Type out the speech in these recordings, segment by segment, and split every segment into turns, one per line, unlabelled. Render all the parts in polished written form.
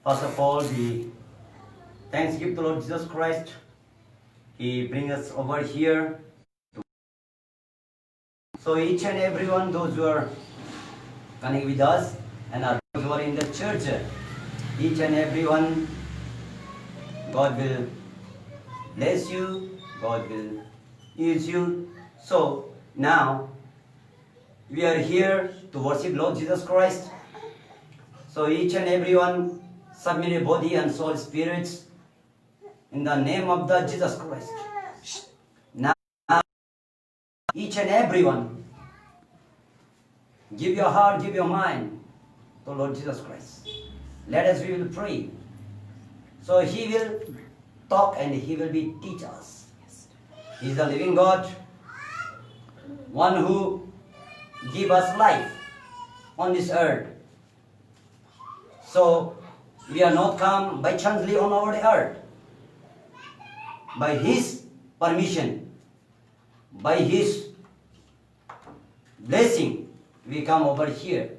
First of all, we thanks give to Lord Jesus Christ. He bring us over here. So each and everyone, those who are connected with us and those who are in the church, each and everyone, God will bless you, God will use you. So now we are here to worship Lord Jesus Christ. So each and everyone submit your body and soul, spirits in the name of the Jesus Christ. Now each and everyone, give your heart, give your mind to Lord Jesus Christ. Let us, we will pray. So He will talk and He will be teach us. He is the living God, one who give us life on this earth. So we are not come by chancely on our earth. By His permission, by His blessing, we come over here.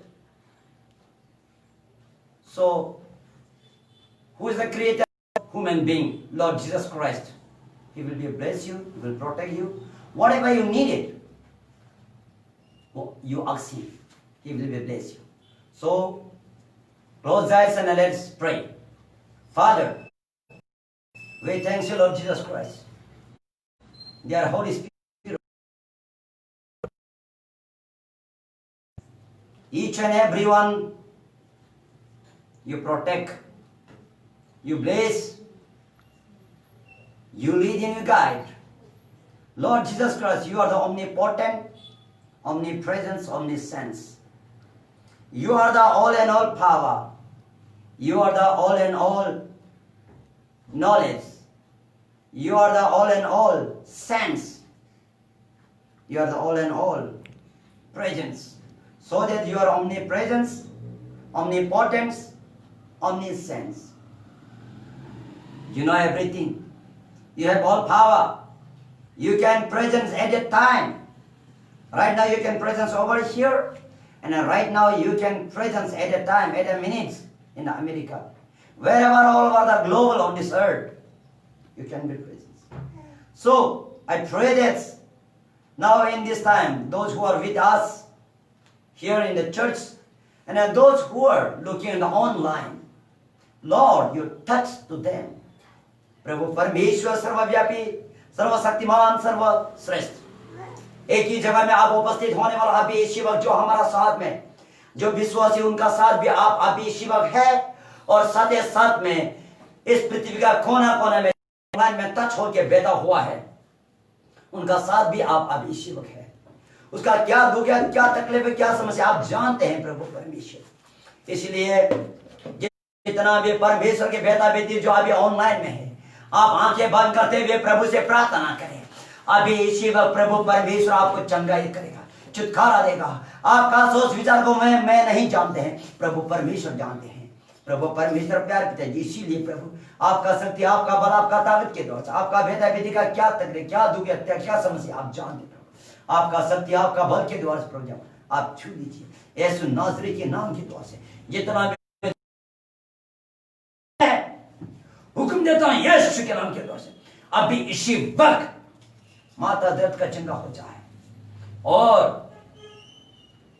So, who is the creator of human being? Lord Jesus Christ. He will bless you, He will protect you. Whatever you needed, you ask Him. He will bless you. So, close eyes and let's pray. Father, we thank you, Lord Jesus Christ. Dear Holy Spirit, each and every one, you protect, you bless, you lead and you guide. Lord Jesus Christ, you are the omnipotent, omnipresence, omniscience. You are the all and all power. You are the all and all knowledge. You are the all and all sense. You are the all and all presence. So that you are omnipresence, omnipotence, omniscience. You know everything. You have all power. You can presence at a time. Right now you can presence over here. And right now you can presence at a time, at a minute in America. Wherever all over the global on this earth, you can be present. So I pray that now in this time, those who are with us here in the church, and those who are looking in the online, Lord, you touch to them. प्रभु परमेश्वर सर्वव्यापी, सर्वशक्तिमान, सर्वश्रेष्ठ, एक ही जगह में आप उपस्थित होने वाला अभी शिवक जो हमारा साथ में, जो विश्वासी उनका साथ भी आप अभी शिवक है, और साथ ही साथ में इस पृथ्वी का कोना कोना में ऑनलाइन में टच होके बैठा हुआ है, उनका साथ भी आप अभी शिवक है। उसका क्या दुख है, क्या तकलीफ है, क्या समस्या आप जानते हैं प्रभु परमेश्वर। इसलिए जितना भी परमेश्वर के बेटा बेटी जो अभी ऑनलाइन में है, आप आंखें बंद करते हुए प्रभु से प्रार्थना करें। अभी शिवक प्रभु परमेश्वर आपको चंगाई करेगा, छुटकारा देगा। आपका सोच विचार को मैं नहीं जानते हैं, प्रभु परमेश्वर जानते हैं। प्रभु परमेश्वर प्यार पिता जी, इसीलिए प्रभु आपका शक्ति, आपका बल, आपका ताकत के द्वारा से आपका बेटा बेटी का क्या तकलीफ, क्या दुख, क्या समस्या आप जानते प्रभु। आपका शक्ति, आपका बल के द्वारा से प्रभु आप छू लीजिए यीशु नासरी के नाम के द्वारा से। जितना भी हुक्म देता हूं यीशु के नाम के द्वारा से, अभी इसी वक्त माता दर्द का चंगा हो जाए और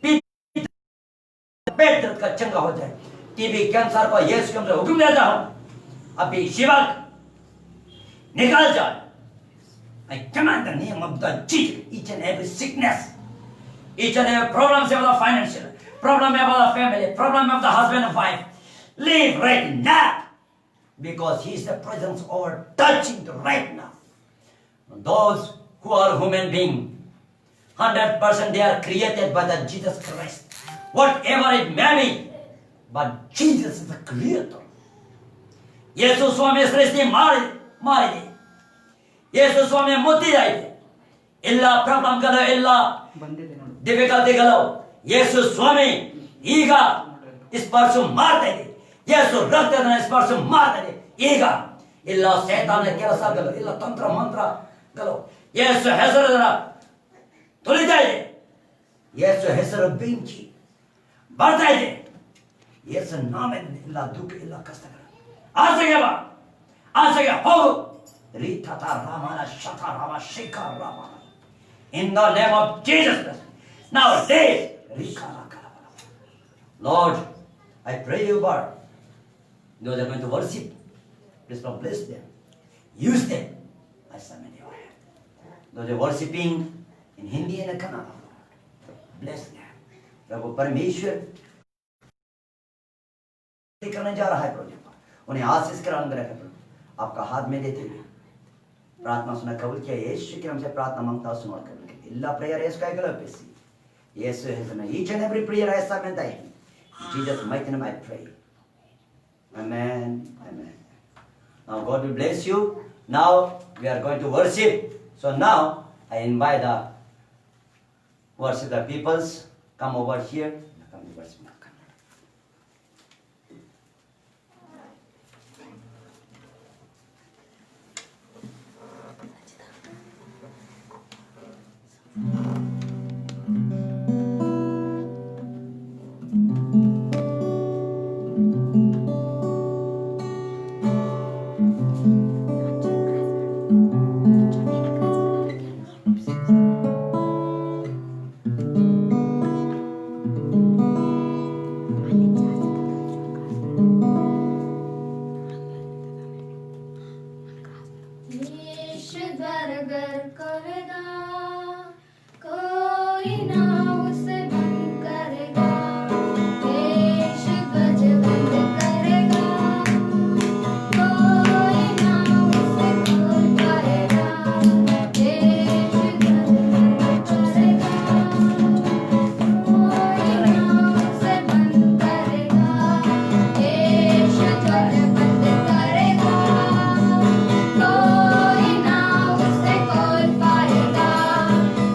पेट दर्द का चंगा हो जाए, टीबी कैंसर को यीशु के नाम से हुक्म देता हूं, अभी शिवक निकाल जाए। I command the name of the Jesus, each and every sickness, each and every problem about the financial, problem about the family, problem of the husband and wife, leave right now, because He is the presence over touching right now. Those who are human being, 100% they are created by the Jesus Christ, whatever it may be, but Jesus is the creator. यीशु स्वामी सृष्टि मारी दे, यीशु स्वामी मुक्ति दाई दे, इल्ला problem करो, इल्ला difficulty करो, यीशु स्वामी ईगा स्पर्श मार दे, यीशु रक्त देना स्पर्श मार दे, ईगा इल्ला शैतान ने केला करो, इल्ला तंत्र मंत्र करो, यीशु ಹೆಸರು ತುಳಿತಾ ಇದೆ, ಯೇಸು ಹೆಸರು ಬೆಂಕಿ ಬರ್ತಾ ಇದೆ, यीशु नाम इल्ला दुख इल्ला कष्ट कर आ सके हो रीता ता रामाना शता रामा शिखा Rama in the name of Jesus Christ nowadays Lord, I pray you, God, those are going to worship, please Lord bless them, use them, I submit your hand. Those are worshipping in Hindi and Kannada, bless them. प्रभु परमेश्वर करने जा रहा है प्रभु, उन्हें आशीष कर अंग रखे प्रभु, आपका हाथ में देते हुए प्रार्थना सुना कबूल किया, यीशु के नाम से प्रार्थना मांगता हूं, सुनो कबूल कीजिए. इल्ला प्रेयर यीशु का गला पे सी, यीशु है ना, each and every prayer I submit thy hand. Jesus mighty name I pray. Amen. Amen. Now God will bless you. Now we are going to worship. So now I invite the worship the peoples. Come over here. Come to worship.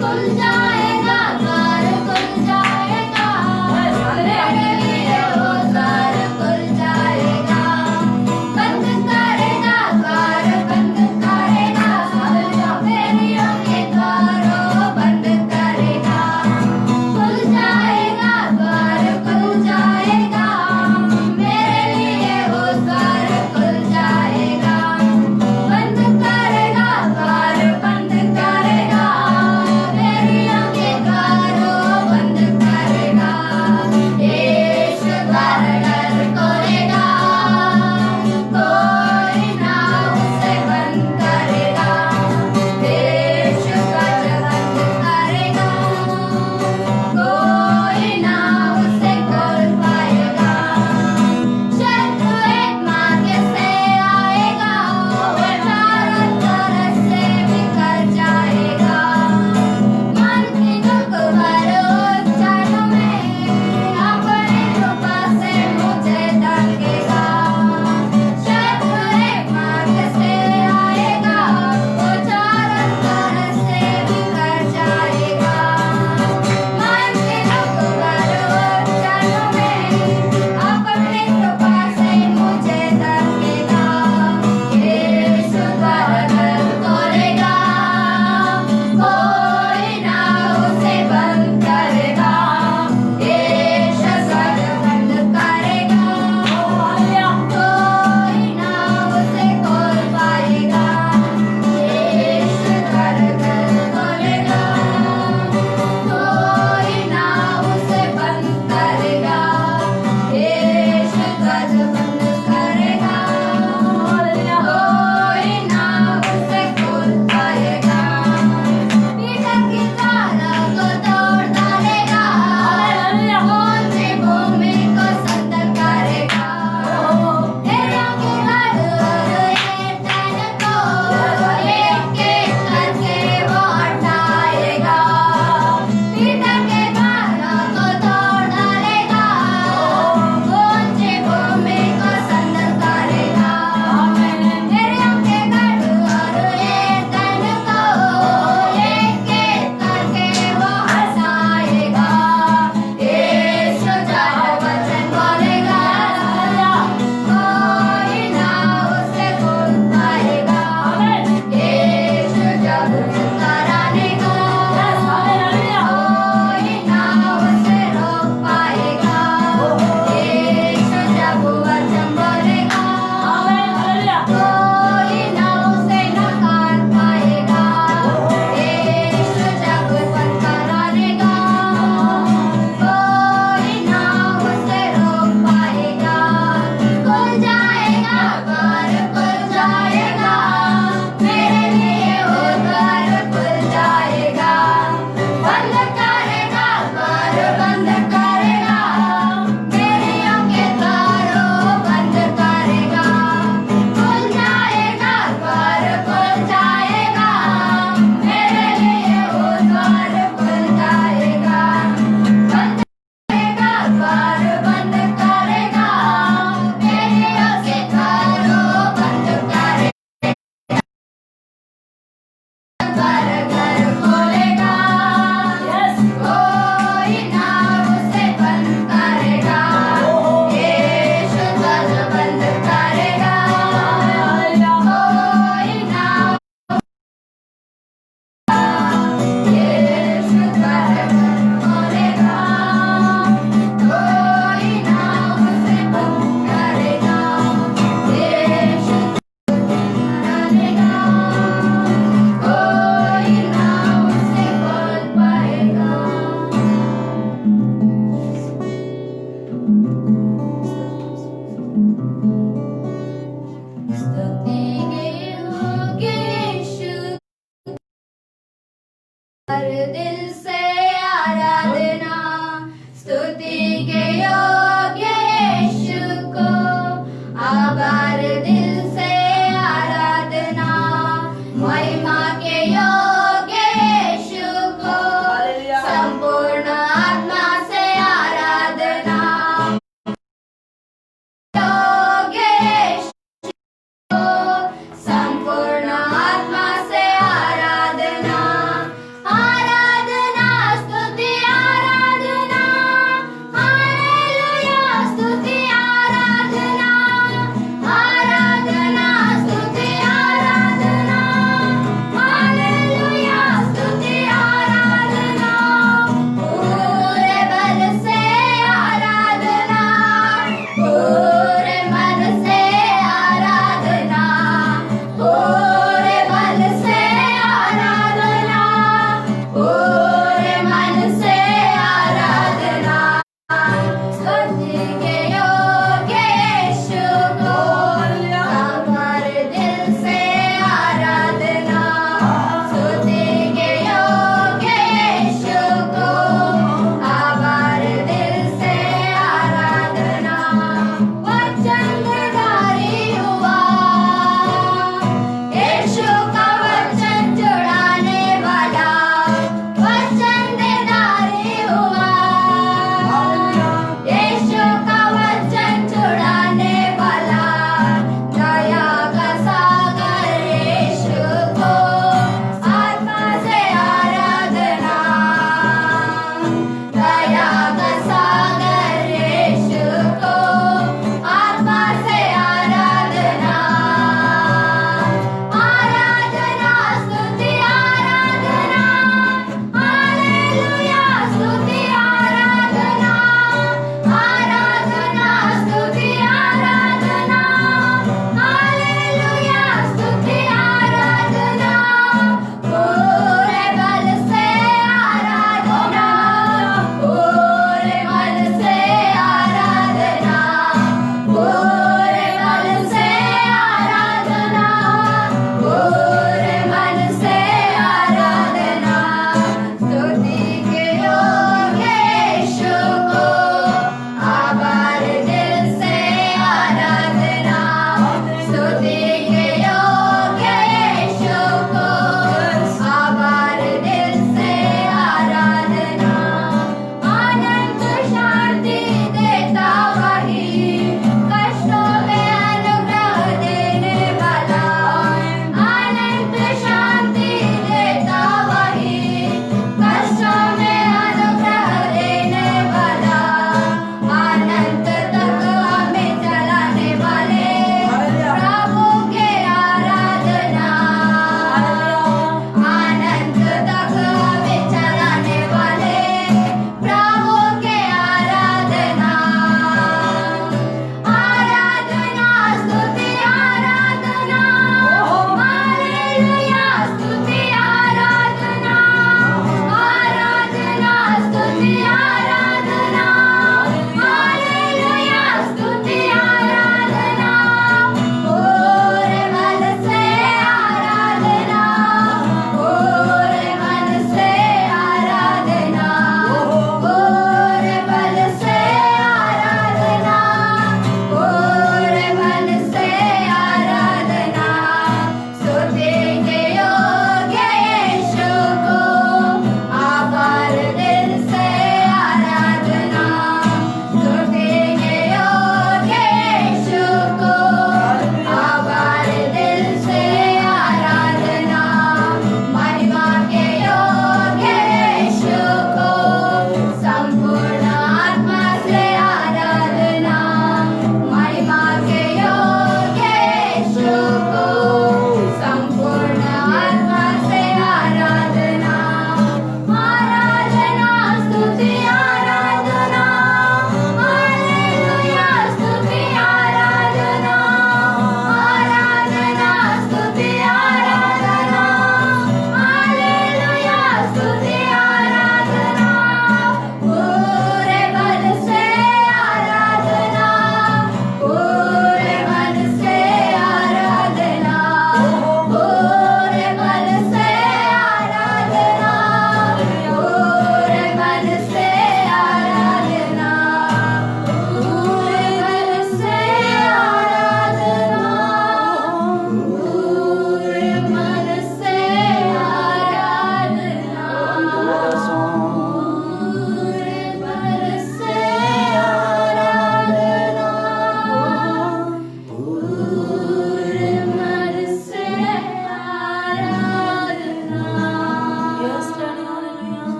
खुल जाएगा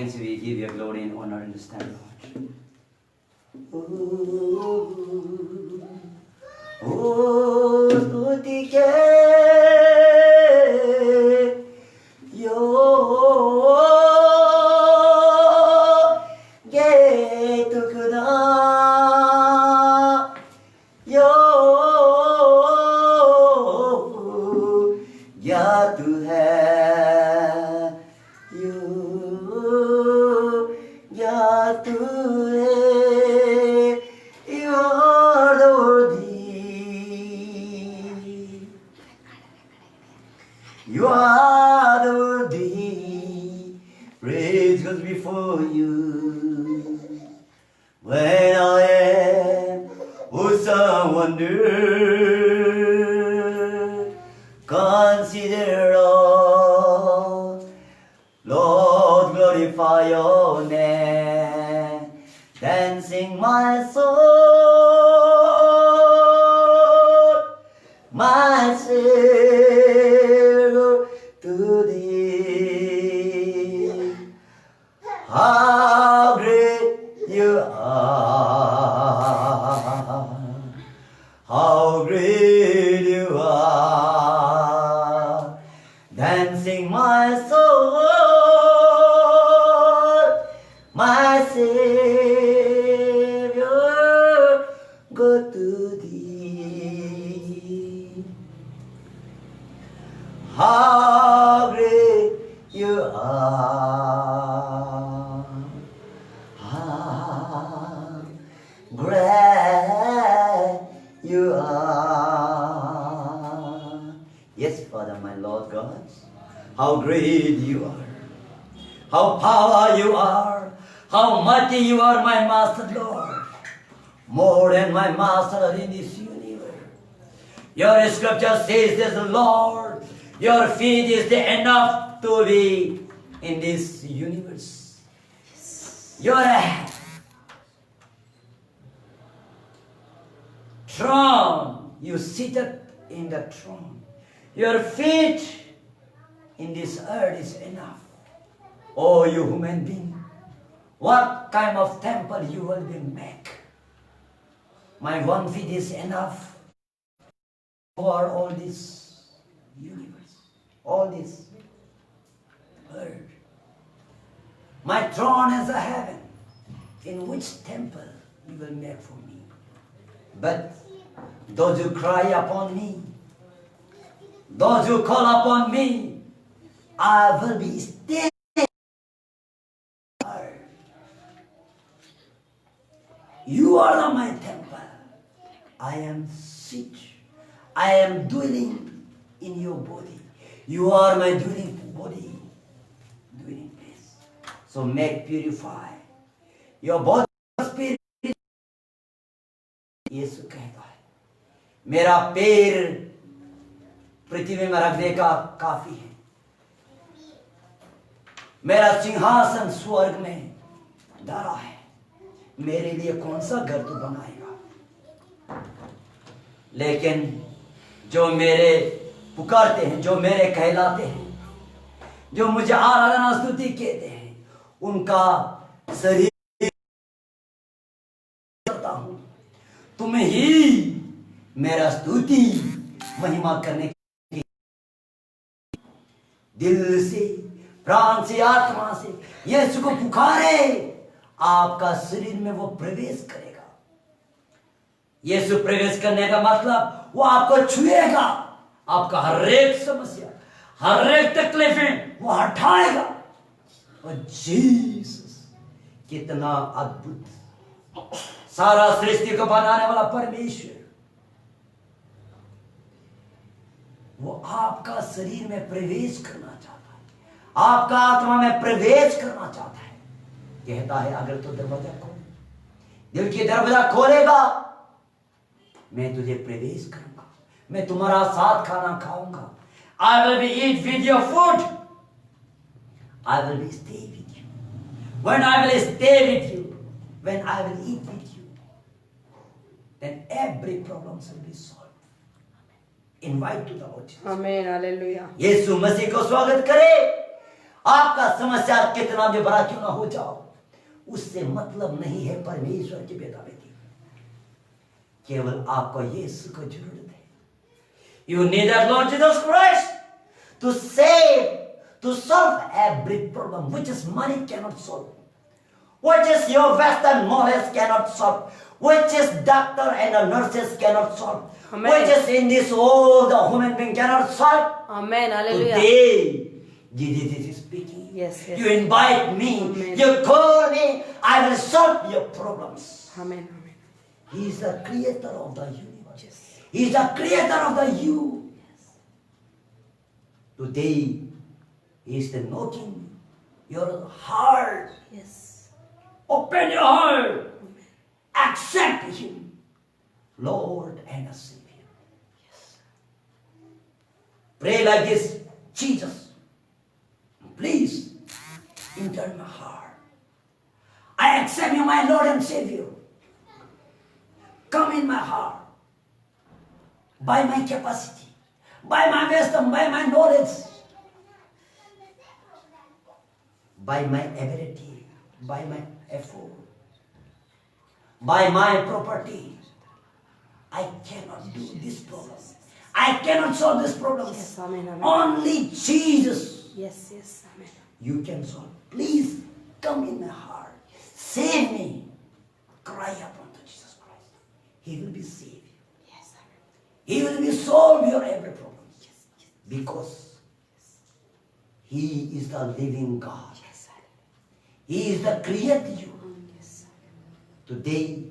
thanks, we give you glory and honor in this time, Lord. Stuti ke yo ge tukna yo ya tu hai yo ya tu hai you are the worthy. You are the worthy. Praise goes before you. When I am some wonder, consider all. Lord, glorify your name. Then sing my soul, my Savior, to thee. How great you are, how great you are. Then sing my soul, my Savior, go to thee. How great you are, how great you are. Yes, Father, my Lord God, how great you are, how power you are, how mighty you are, my Master Lord, more than my Master in this universe. Your scripture says this, Lord, your feet is enough to be in this universe. Your throne, you seated in the throne. Your feet in this earth is enough. Oh, you human being, what kind of temple you will be make? My one feet is enough for all this universe, all this earth. My throne is a heaven. In which temple you will make for me? But those who cry upon me, those who call upon me, I will be still. You are my temple. I am seated. I am dwelling in your body. You are my dwelling body, dwelling place. So make purify your body, spirit. यीशु कहता है, मेरा पैर पृथ्वी में रखने का काफी है, मेरा सिंहासन स्वर्ग में धरा है, मेरे लिए कौन सा घर तू बनाएगा? लेकिन जो मेरे पुकारते हैं, जो मेरे कहलाते हैं, जो मुझे आराधना स्तुति कहते हैं, उनका शरीर करता हूं, तुम्हें ही मेरा स्तुति महिमा करने की दिल से, प्राण से, आत्मा से यीशु को पुकारे, आपका शरीर में वो प्रवेश करेगा। यीशु प्रवेश करने का मतलब वो आपको छुएगा, आपका हर एक समस्या, हर एक तकलीफें वो हटाएगा। और जीसस कितना अद्भुत, सारा सृष्टि को बनाने वाला परमेश्वर, वो आपका शरीर में प्रवेश करना चाहता है, आपका आत्मा में प्रवेश करना चाहता है। कहता है अगर तू दरवाजा खोल, दिल की दरवाजा खोलेगा, मैं तुझे प्रवेश करूंगा, मैं तुम्हारा साथ खाना खाऊंगा। I will be eat with your food. I will be stay with you. When I will stay with you, when I will eat with you, then every problem will be solved. Invite to the Lord Jesus.
Amen. Hallelujah.
यीशु मसीह को स्वागत करे आपका समस्या कितना भी बड़ा क्यों ना हो जाओ, उससे मतलब नहीं है परमेश्वर के बेटा बेटी। केवल आपको यीशु को जरूरत है। You need that Lord Jesus Christ to save, to solve every problem which is money cannot solve, which is your Western knowledge cannot solve, which is doctor and the nurses cannot solve,
Amen.
which is in this world the human being cannot solve.
Amen. Hallelujah.
Today, Jesus is speaking.
Yes, yes.
You invite me,
Amen.
you call me, I will solve your problems.
Amen. Amen.
He is the creator of the universe.
Yes.
He is the creator of the you. Today, He is the knocking your heart.
Yes.
Open your heart. Accept Him, Lord and Savior.
Yes.
Pray like this, Jesus, please enter my heart. I accept you, my Lord and Savior. Come in my heart. By my capacity, by my wisdom, by my knowledge, by my ability, by my effort, by my property. I cannot do this problem. I cannot solve this problem.
Yes, amen, amen.
Only Jesus
Yes. Yes. Amen.
you can solve. Please come in my heart. Save me. Cry upon to Jesus Christ. He will be saved.
Yes. Amen.
He will be solve your every problem. Because He is the living God.
Yes.
He is the creator you.
Yes.
Today,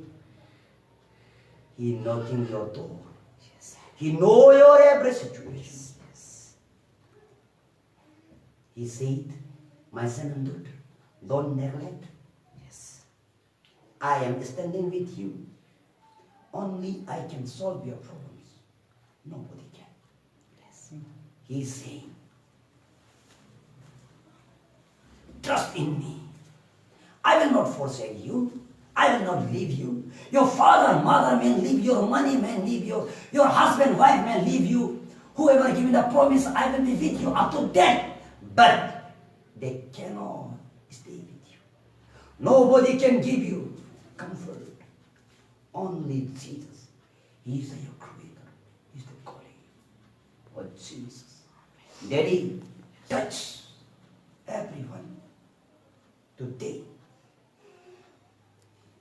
He knocking your door.
Yes.
He know your every situation.
Yes.
He said, my son and daughter, don't neglect.
Yes.
I am standing with you. Only I can solve your problems. Nobody can.
Yes.
He is saying, trust in me. I will not forsake you. I will not leave you. Your father, mother may leave, your money may leave you, your husband, wife may leave you. Whoever give me the promise, I will be with you up to death. But they cannot stay with you. Nobody can give you comfort. Only Jesus. He is your creator. He is the calling. Oh Jesus. Daddy, touch everyone today.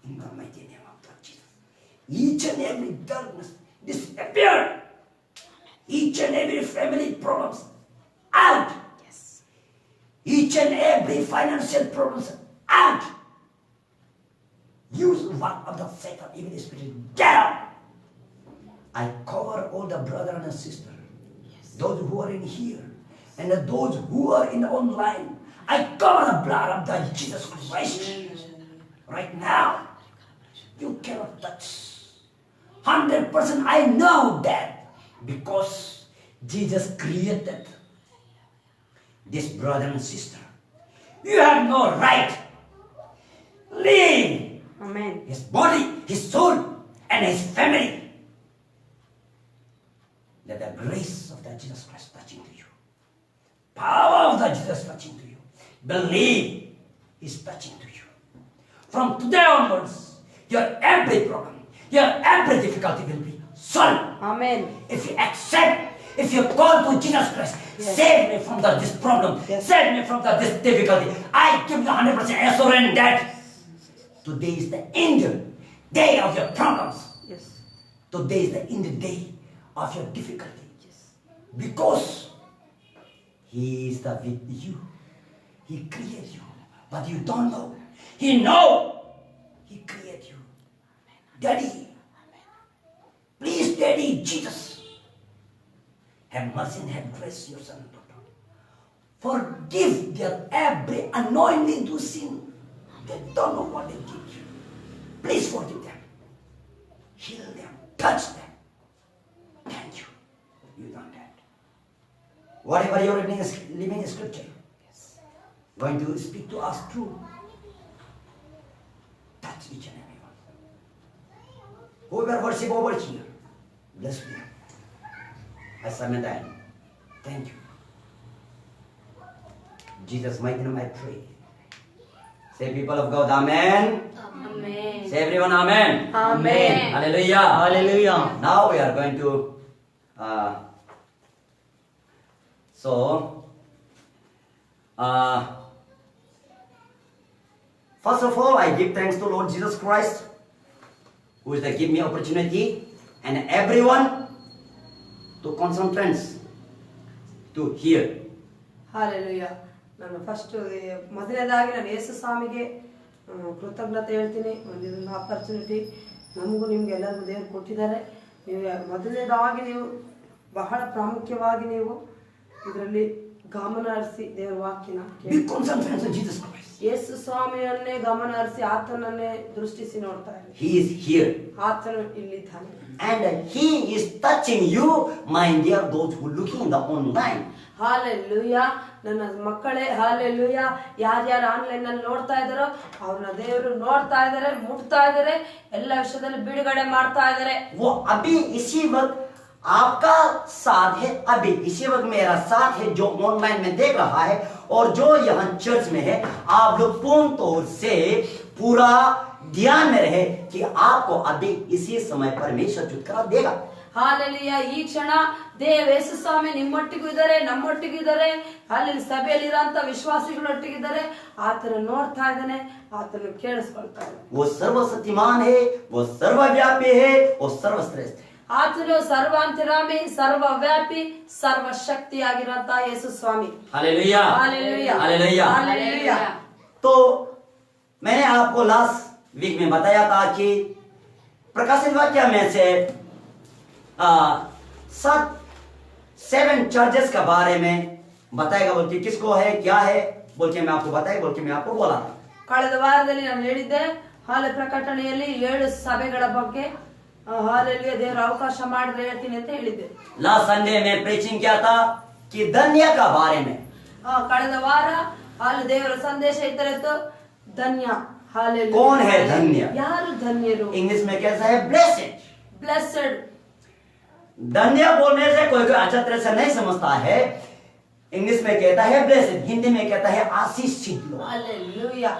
In the mighty name of God, Jesus. Each and every darkness disappear. Each and every family problems out.
Yes.
Each and every financial problems out. Use one of the Satan, evil spirit, get out. I cover all the brother and sister, those who are in here, and those who are in online. I cover the blood of the Jesus Christ. Right now, you cannot touch. 100% I know that because Jesus created this brother and sister. You have no right. Leave
Amen.
his body, his soul, and his family. Let the grace of the Jesus Christ touching to you. Power of the Jesus touching to you. Believe He's touching to you. From today onwards, your every problem, your every difficulty will be solved.
Amen.
If you accept, if you call to Jesus Christ,
Yes.
save me from this problem,
Yes.
save me from this difficulty. I give you 100% assurance that today is the end day of your problems.
Yes.
Today is the end day of your difficulty.
Yes.
Because He is the with you. He created you, but you don't know. He know. He created you. Daddy, please, Daddy, Jesus, have mercy and have grace your son and daughter. Forgive their every unknowingly do sin. They don't know what they did. Please forgive them. Heal them. Touch them. Thank you. You done that. Whatever you're living in scripture, going to speak to us through. Touch each and every one. Whoever worship over here, bless me. I submit that. Thank you. Jesus' mighty name I pray. Say, people of God, Amen.
Amen.
Say, everyone, Amen.
Amen.
Hallelujah.
Hallelujah.
Now we are going to. First of all, I give thanks to Lord Jesus Christ, who is to give me opportunity, and everyone to concentrate to hear.
Hallelujah. ನಾನು first ಮೊದಲನೇದಾಗಿ ನಾನು ಯೇಸು ಸ್ವಾಮಿಗೆ ಕೃತಜ್ಞತೆ ಹೇಳ್ತೀನಿ. ಒಂದೊಂದು opportunity ನಮಗೂ ನಿಮ್ಗೆ ಎಲ್ಲರಿಗೂ ದೇವರು ಕೊಟ್ಟಿದ್ದಾರೆ. ನೀವು ಮೊದಲನೇದಾಗಿ ನೀವು ಬಹಳ ಪ್ರಾಮುಖ್ಯವಾಗಿ ನೀವು ಇದರಲ್ಲಿ ಗಮನ ಹರಿಸಿ ದೇವರ ವಾಕ್ಯನ
Be concentrated on Jesus Christ.
ಯೇಸು ಸ್ವಾಮಿಯನ್ನೇ ಗಮನ ಹರಿಸಿ ಆತನನ್ನೇ ದೃಷ್ಟಿಸಿ ನೋಡ್ತಾ ಇರಿ.
He is here.
ಆತನು ಇಲ್ಲಿದ್ದಾನೆ.
And He is touching you, my dear, those who looking in the online.
Hallelujah. ನನ್ನ ಮಕ್ಕಳೇ, ಹಾಲೆಲೂಯಾ. ಯಾರ್ಯಾರು ಆನ್ಲೈನ್ ನಲ್ಲಿ ನೋಡ್ತಾ ಇದ್ದಾರೋ ಅವ್ರನ್ನ ದೇವರು ನೋಡ್ತಾ ಇದ್ದಾರೆ, ಮುಟ್ತಾ ಇದ್ದಾರೆ, ಎಲ್ಲ ವಿಷಯದಲ್ಲಿ ಬಿಡುಗಡೆ ಮಾಡ್ತಾ ಇದ್ದಾರೆ.
वो अभी इसी वक्त आपका साथ है, अभी इसी वक्त मेरा साथ है जो ऑनलाइन में देख रहा है और जो यहाँ चर्च में है. आप लोग पूर्ण तौर से पूरा ध्यान में रहे कि आपको अभी इसी समय परमेश्वर छुटकारा देगा.
ಹಾಲೆಲೂಯಾ. ಈ ಕ್ಷಣ ದೇವ ಯೇಸು ಸ್ವಾಮಿ ನಿಮ್ಮೊಟ್ಟಿಗೂ ಇದ್ದಾರೆ, ನಮ್ಮೊಟ್ಟಿಗೂ ಇದ್ದಾರೆ. ಅಲ್ಲಿ ಸಭೆಯಲ್ಲಿರೋಂಥ ವಿಶ್ವಾಸಿಗಳೊಟ್ಟಿಗಿದ್ದಾರೆ. ಆತನ ನೋಡ್ತಾ ಇದ್ದಾನೆ, ಆತನ ಕೇಳಿಸ್ಕೊಳ್ತಾ ಇದ್ದಾನೆ.
वो सर्वशक्तिमान है, वो सर्वव्यापी है, वो सर्वश्रेष्ठ है.
ಆತನು ಸರ್ವಾಂತರಾಮಿ, ಸರ್ವವ್ಯಾಪಿ, ಸರ್ವಶಕ್ತಿಯಾಗಿರುವಂತ ಯೇಸು ಸ್ವಾಮಿ.
हालेलुया.
हालेलुया.
हालेलुया.
हालेलुया.
तो मैंने आपको लास्ट वीक में बताया था कि प्रकाशित वाक्य में से 7 चर्चेस के बारे में बताएगा. बोल के किसको है, क्या है बोल के मैं आपको बताया, बोल के मैं आपको बोला था.
ಕಳೆದ ವಾರದಲ್ಲಿ ನಾನು ಹೇಳಿದ್ದೆ, ಹಾಲೆ ಪ್ರಕಟಣೆಯಲ್ಲಿ 7 ಸಭೆಗಳ ಬಗ್ಗೆ ಹಾಲೆಲೂಯಾ ದೇವರ ಅವಕಾಶ ಮಾಡಿದ್ರೆ ಹೇಳ್ತೀನಿ ಅಂತ ಹೇಳಿದ್ದೆ.
लास्ट संडे में प्रीचिंग किया था कि धन्य का बारे में.
ಕಳೆದ ವಾರ ಅಲ್ಲಿ ದೇವರ ಸಂದೇಶ ಇತ್ತು, ಧನ್ಯ. ಹಾಲೆಲೂಯಾ.
कौन है धन्य?
ಯಾರು ಧನ್ಯರು?
इंग्लिश में कैसा है? ब्लेसेड.
ಬ್ಲೆಸ್ಡ್.
धन्य बोलने से कोई कोई अच्छा तरह से नहीं समझता है. इंग्लिश में कहता है ब्लेसेड, हिंदी में कहता है आशीषित लोग.
ಹಾಲೆಲೂಯಾ.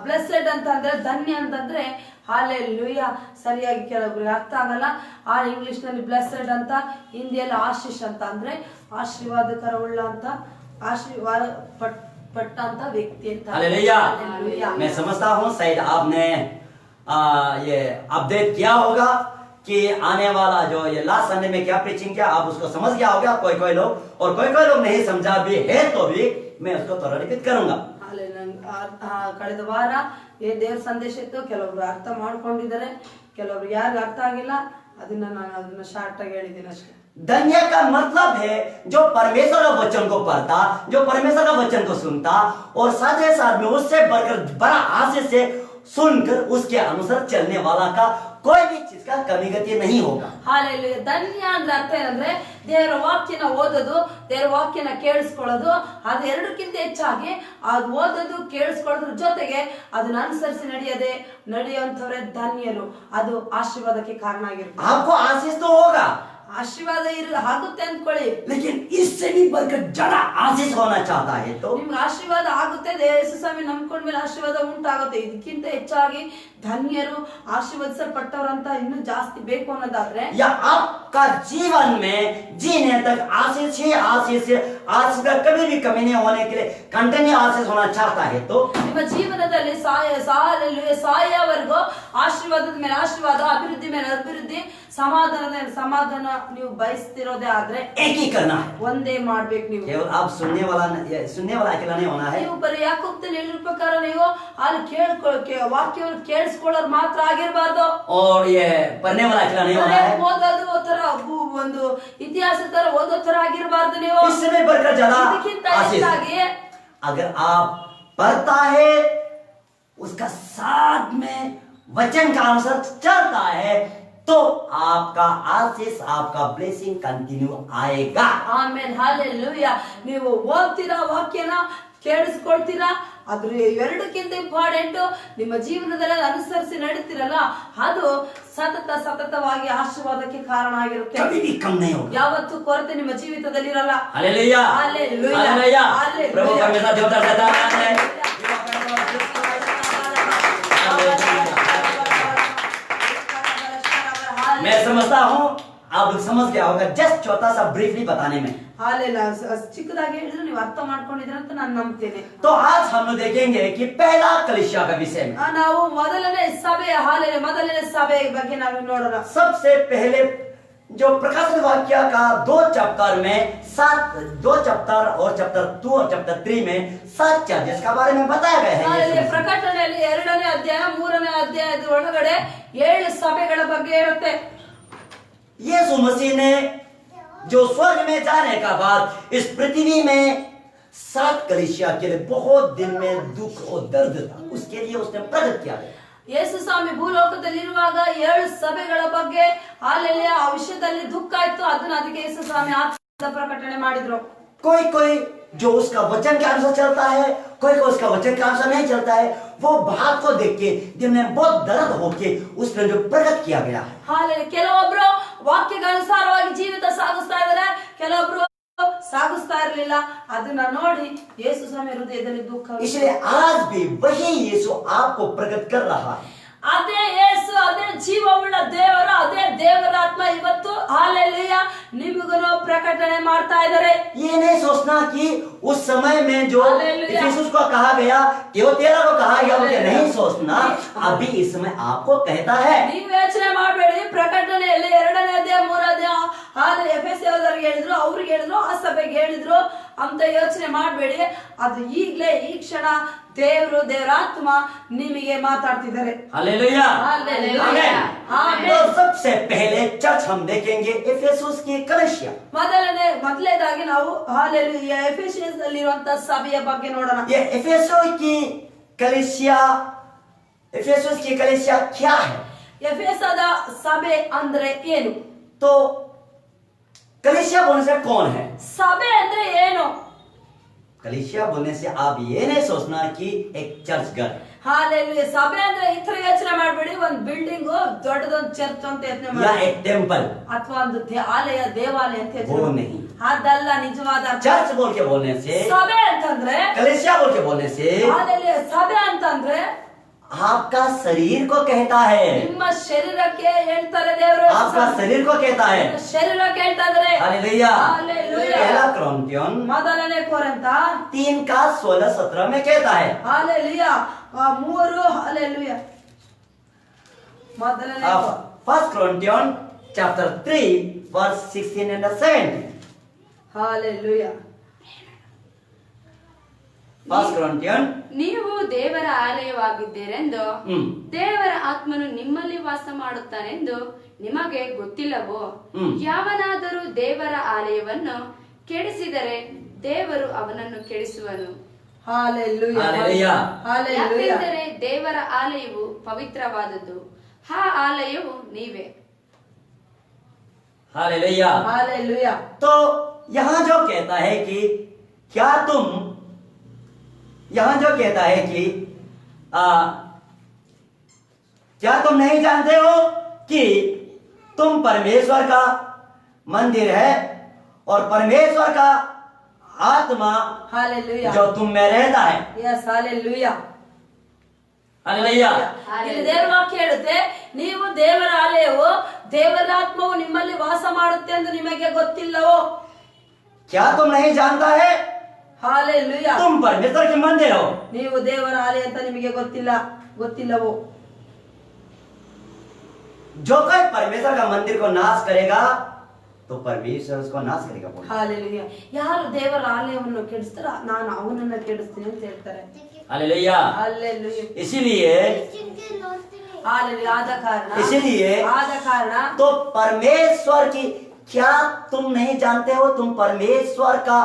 ಬ್ಲೆಸ್ಡ್ ಅಂತಂದ್ರೆ ಧನ್ಯ ಅಂತಂದ್ರೆ ಹಾಲೆಲೂಯಾ. ಸರಿಯಾಗಿ ಕೆಲವರಿಗೆ ಅರ್ಥ ಆಗಲ್ಲ. ಆ ಇಂಗ್ಲಿಷ್ ನಲ್ಲಿ ಬ್ಲೆಸ್ಡ್ ಅಂತ, ಹಿಂದಿಯಲ್ಲಿ ಆಶೀಷ್ ಅಂತ ಅಂದ್ರೆ ಆಶೀರ್ವಾದಕರವುಳ್ಳ ಅಂತ, ಆಶೀರ್ವಾದ ಪಟ್ಟಂತ ವ್ಯಕ್ತಿ ಅಂತ.
हालेलुया.
हालेलुया.
मैं समझता हूँ शायद आपने ये अपडेट किया होगा कि आने वाला जो ये लास्ट संडे में क्या प्रीचिंग किया, आप उसको समझ गया होगा. कोई कोई लोग और कोई कोई लोग नहीं समझा भी है तो भी मैं उसको थोड़ा रिपीट करूंगा.
ಕಳೆದ ವಾರ ದೇವ್ರ ಸಂದೇಶ ಇತ್ತು. ಕೆಲವೊಬ್ರು ಅರ್ಥ ಮಾಡ್ಕೊಂಡಿದ್ದಾರೆ, ಕೆಲವೊಬ್ರು ಯಾರಿಗ ಅರ್ಥ ಆಗಿಲ್ಲ. ಅದನ್ನ ಶಾರ್ಟ್ ಆಗಿ ಹೇಳಿದ್ದೀನಿ ಅಷ್ಟೇ.
धन्य का मतलब है जो परमेश्वर का वचन को पढ़ता, जो परमेश्वर का वचन को सुनता और साथ ही साथ में उससे बढ़कर बड़ा आशीष से सुनकर उसके अनुसार चलने वाला का कोई भी चीज का कमी गति नहीं होगा.
ಹಾಲೆಲೂಯಾ. ಧನ್ಯ ಅಂದ್ರೆ ಅರ್ಥ ಏನಂದ್ರೆ ದೇವರ ವಾಕ್ಯನ ಓದೋದು, ದೇವರ ವಾಕ್ಯನ ಕೇಳಿಸ್ಕೊಳ್ಳೋದು. ಅದೆರಡಕ್ಕಿಂತ ಹೆಚ್ಚಾಗಿ ಅದು ಓದೋದು, ಕೇಳಿಸ್ಕೊಳ್ಳೋದ್ರ ಜೊತೆಗೆ ಅದನ್ನ ಅನುಸರಿಸಿ ನಡೆಯುವಂತವ್ರೆ ಧನ್ಯರು. ಅದು ಆಶೀರ್ವಾದಕ್ಕೆ ಕಾರಣ ಆಗಿರುತ್ತೆ.
आपको आशीष तो होगा,
ಆಶೀರ್ವಾದ ಆಗುತ್ತೆ ಅಂದ್ಕೊಳ್ಳಿ.
लेकिन इससे भी बढ़कर ज्यादा आशीष होना चाहता है तो
ನಿಮ್ಗೆ ಆಶೀರ್ವಾದ ಆಗುತ್ತೆ, ಯೇಸು ಸ್ವಾಮಿ ನಂಬ್ಕೊಂಡ್ಮೇಲೆ ಆಶೀರ್ವಾದ ಉಂಟಾಗುತ್ತೆ. ಇದಕ್ಕಿಂತ ಹೆಚ್ಚಾಗಿ ಧನ್ಯರು, ಆಶೀರ್ವದಿಸಲ್ಪಟ್ಟವರಂತ ಇನ್ನೂ ಜಾಸ್ತಿ ಬೇಕು ಅನ್ನೋದಾದ್ರೆ,
या आपका जीवन में जीने तक आशीष ही आशीष है, आशीष का कभी भी कमी नहीं होने के लिए कंटिन्यू आशीष होना चाहता है तो
ನಿಮ್ಮ ಜೀವನದಲ್ಲಿ ಸಾಯವರೆಗೂ ಆಶೀರ್ವಾದದ ಮೇಲೆ ಆಶೀರ್ವಾದ, ಅಭಿವೃದ್ಧಿ ಮೇಲೆ ಅಭಿವೃದ್ಧಿ, ಸಮಾಧಾನದ ಮೇಲೆ ಸಮಾಧಾನ ನೀವು ಬಯಸ್ತಿರೋದೇ ಆದ್ರೆ
एक ही करना है.
ಒಂದೇ ಮಾಡ್ಬೇಕು ನೀವು.
केवल आप सुनने वाला अकेला नहीं होना है.
ನೀವು ಬರೀ ಯಾಕೋಬ್ತಲ್ಲಿ ಹೇಳಿರೋ ಪ್ರಕಾರ ನೀವು ಅಲ್ಲಿ ವಾಕ್ಯವನ್ನು ಕೇಳಿಸ್ಕೊಳ್ಳೋರು ಮಾತ್ರ ಆಗಿರಬಾರ್ದು.
और ये पढ़ने वाला अकेला नहीं होना है.
ಓದೋದು ತರ ಒಂದು ಇತಿಹಾಸ ತರ ಓದೋ ತರ ಆಗಿರಬಾರ್ದು ನೀವು.
इससे भी बढ़कर ज्यादा
ಇದಕ್ಕಿಂತ
आशीष.
ಹೆಚ್ಚಾಗಿ
अगर आप पढ़ता है, उसका साथ में वचन का अनुसार चलता है तो आपका आशीष, आपका ब्लेसिंग कंटिन्यू आएगा.
ಆಮೇಲೆ ಹಾಲೆಲೂಯಾ. ನೀವು ಓದ್ತೀರಾ, ವಾಕ್ಯನ ಕೇಳಿಸ್ಕೊಳ್ತೀರಾ, ಅದ್ರ ಎರಡಕ್ಕಿಂತ ಇಂಪಾರ್ಟೆಂಟ್ ನಿಮ್ಮ ಜೀವನದಲ್ಲಿ ಅನುಸರಿಸಿ ನಡೀತಿರಲ್ಲ, ಅದು ಸತತವಾಗಿ ಆಶೀರ್ವಾದಕ್ಕೆ ಕಾರಣ ಆಗಿರುತ್ತೆ.
कभी भी कम नहीं होगा।
ಯಾವತ್ತೂ ಕೊರತೆ ನಿಮ್ಮ ಜೀವಿತದಲ್ಲಿ ಇರಲ್ಲ.
Hallelujah,
hallelujah,
hallelujah.
हालेलुया।
प्रभु का मेरा देवता कहता है, मैं समझता हूँ आप लोग समझ गया होगा, जस्ट छोटा सा ब्रीफली बताने में।
ಚಿಕ್ಕದಾಗಿ ಹೇಳಿದ್ರೆ ನೀವು ಅರ್ಥ ಮಾಡ್ಕೊಂಡಿದ್ರೆ ಅಂತ ನಾನು ನಂಬ್ತೇನೆ.
तो आज हम लोग देखेंगे कि पहला कलीसिया का विषय में
ನಾವು ಮೊದಲನೇ ಸಭೆ ಬಗ್ಗೆ ನಾವು ನೋಡೋಣ.
सबसे पहले जो प्रकाशन वाक्य का 2 चैप्टर में 2 चैप्टर और चैप्टर 2 और चैप्टर 3 में 7 चर्चेस का बारे में बताया गया है।
ಪ್ರಕಟಣೆಯಲ್ಲಿ 2ನೇ ಅಧ್ಯಾಯ 3ನೇ ಅಧ್ಯಾಯದ ಒಳಗಡೆ 7 ಸಭೆಗಳ ಬಗ್ಗೆ ಇರುತ್ತೆ.
यीशु मसीह ने जो स्वर्ग में जाने का बाद इस पृथ्वी में 7 कलीसिया के लिए बहुत दिन में दुख और दर्द था, उसके लिए उसने प्रकट किया गया।
ಯೇಸು ಸ್ವಾಮಿ ಭೂಲೋಕದಲ್ಲಿರುವಾಗ 7 ಸಭೆಗಳ ಬಗ್ಗೆ ಹಾಲೆಲೂಯ ಆ ವಿಷಯದಲ್ಲಿ ದುಃಖ ಇತ್ತು. ಅದಕ್ಕೆ ಯೇಸು ಸ್ವಾಮಿ ಆತ್ಮದ ಪ್ರಕಟಣೆ ಮಾಡಿದ್ರು.
कोई कोई जो उसका वचन के अनुसार चलता है, कोई कोई उसका वचन के अनुसार नहीं चलता है, वो बात को देख के दिल में बहुत दर्द होके उसने जो प्रकट किया गया है।
ಹಾಲೆಲೂಯ. ಕೆಲವೊಬ್ರು ವಾಕ್ಯದ ಅನುಸಾರವಾಗಿ ಜೀವಿತ ಸಾಗಿಸ್ತಾ ಇದ್ದಾರೆ, ಕೆಲವೊಬ್ರು ಸಾಗಿಸ್ತಾ ಇರಲಿಲ್ಲ. ಅದನ್ನ ನೋಡಿ ಯೇಸು ಸ್ವಾಮಿ ಹೃದಯದಲ್ಲಿ ದುಃಖ.
इसलिए आज भी वही यीशु आपको प्रकट कर रहा है।
ಅದೇ ಯೇಸು, ಅದೇ ಜೀವವುಳ್ಳ ದೇವರು, ಅದೇ ದೇವರ ಆತ್ಮ ಇವತ್ತು ಹಾಲೆಲೂಯ ನಿಮಗೂ ಪ್ರಕಟಣೆ ಮಾಡ್ತಾ ಇದ್ದಾರೆ.
ये नहीं सोचना कि उस समय में जो
हालेलुया।
इफिसुस को कहा गया, थियोतेरा को कहा गया, मुझे नहीं सोचना, अभी इस समय आपको कहता है।
ನೀವು ಯೋಚನೆ ಮಾಡಬೇಡಿ. ಪ್ರಕಟಣೆಯಲ್ಲಿ 2ನೇ ಅಧ್ಯಾಯ 3ನೇ ಅಧ್ಯಾಯ ಹಾಲೆ ಎಫೆಸದವರಿಗೆ ಹೇಳಿದ್ರು, ಅವ್ರಿಗೆ ಹೇಳಿದ್ರು, ಆ ಸಭೆಗೆ ಹೇಳಿದ್ರು ಅಂತ ಯೋಚನೆ ಮಾಡಬೇಡಿ. ಅದು ಈಗಲೇ ಈ ಕ್ಷಣ ದೇವರು, ದೇವರ ಆತ್ಮ ನಿಮಗೆ ಮಾತಾಡ್ತಿದ್ದಾರೆ.
हालेलुया,
हालेलुया,
आमीन। तो सबसे पहले चर्च हम देखेंगे इफिसुस की कलीसिया।
ಮೊದಲನೇದಾಗಿ ನಾವು ಹಾಲೆಲೂಯ ಎಫೆಸಿಯನ್ಸ್ ಅಲ್ಲಿರುವಂತ ಸಭೆಯ ಬಗ್ಗೆ ನೋಡೋಣ.
ये इफिसुस की कलीसिया क्या है?
ಎಫೆಸದ ಸಭೆ ಅಂದ್ರೆ ಏನು?
तो कलीसिया बोलने से कौन है?
ಸಭೆ ಅಂದ್ರೆ ಏನು?
कलीसिया बोलने से आप ये नहीं सोचना कि एक चर्च घर,
ಹಾಲೆಲೂಯ. ಸಭೆ ಅಂದ್ರೆ ಈ ತರ ಯೋಚನೆ ಮಾಡಬೇಡಿ, ಒಂದು ಬಿಲ್ಡಿಂಗ್ ದೊಡ್ಡದೊಂದು ಚರ್ಚ್ ಅಂತ ಯೋಚನೆ
या
ಮಾಡಿ,
एक टेम्पल।
ಅಥವಾ ಒಂದು ಆಲಯ, ದೇವಾಲಯ ಅಂತ ಯೋಚನೆ
वो
ಮಾಡಿ.
नहीं।
ಅದಲ್ಲ ನಿಜವಾದ ಅರ್ಥ.
चर्च बोल के बोलने से,
ಸಭೆ ಅಂತಂದ್ರೆ,
कलीसिया बोल के बोलने से
ಹಾಲೆಲೂಯ सभೆ ಅಂತಂದ್ರೆ
आपका शरीर को कहता है,
ನಿಮ್ಮ ಶರೀರಕ್ಕೆ ಹೇಳ್ತಾರೆ ದೇವರು.
आपका शरीर को कहता है।
ನಿಮ್ಮ ಶರೀರಕ್ಕೆ ಹೇಳ್ತಾ ಇದ್ದಾರೆ.
हालेलुया।
हालेलुया।
पहला क्रॉन्थियन
ಮೊದಲನೇ ಕೊರಿಂಥ
3 का 16-17 में कहता है।
ಹಾಲೆಲೂಯ 3 ಹಾಲೆಲೂಯ ಮೊದಲನೇ
first Corinthians chapter 3 verse 16 and 17।
Hallelujah.
First Corinthians
ನೀವು ದೇವರ ಆಲಯವಾಗಿದ್ದೀರೆಂದು ದೇವರ ಆತ್ಮನು ನಿಮ್ಮಲ್ಲಿ ವಾಸ ಮಾಡುತ್ತಾನೆಂದು ನಿಮಗೆ ಗೊತ್ತಿಲ್ಲವೋ? ಯಾವನಾದರೂ ದೇವರ ಆಲಯವನ್ನು ಕೆಡಿಸಿದರೆ ದೇವರು ಅವನನ್ನು ಕೆಡಿಸುವನು.
Hallelujah,
hallelujah.
ಹಾಲೆಲೂಯ.
ಯಾಕೆಂದರೆ ದೇವರ ಆಲಯವು ಪವಿತ್ರವಾದದ್ದು, ಆ ಆಲಯವು ನೀವೇ.
हालेलुया।
ಹಾಲೆಲೂಯ.
तो यहाँ जो कहता है कि क्या तुम नहीं जानते हो कि तुम परमेश्वर का मंदिर है और परमेश्वर का आत्मा
ಹಾಲೆಲೂಯ.
जो तुम में रहता है।
Yes hallelujah.
हालेलुया।
ಇಲ್ಲಿ ದೇವರ ವಾಕ್ಯ ಹೇಳುತ್ತೆ, ನೀವು ದೇವರ ಆಲಯವು, ದೇವರ ಆತ್ಮವು ನಿಮ್ಮಲ್ಲಿ ವಾಸ ಮಾಡುತ್ತೆ ಎಂದು ನಿಮಗೆ ಗೊತ್ತಿಲ್ಲವೋ?
क्या तुम नहीं जानता है?
ಹಾಲೆಲೂಯ.
तुम परमेश्वर के मंदिर हो।
ನೀವು ದೇವರ ಆಲಯ ಅಂತ ನಿಮಗೆ ಗೊತ್ತಿಲ್ಲವೋ?
जो कोई परमेश्वर का मंदिर को नाश करेगा तो परमेश्वर उसको नाश करेगा।
ಹಾಲೆಲೂಯ. ಯಾರು ದೇವರ ಆಲಯವನ್ನು ಕೆಡಿಸ್ತಾರ, ನಾನು ಅವನನ್ನ ಕೆಡಿಸ್ತೀನಿ ಅಂತ ಹೇಳ್ತಾರೆ.
हालेलुया।
ಹಾಲೆಲೂಯ.
इसीलिए
ಹಾಲೆಲೂಯ. ಆದ ಕಾರಣ
तो परमेश्वर की, क्या तुम नहीं जानते हो तुम परमेश्वर का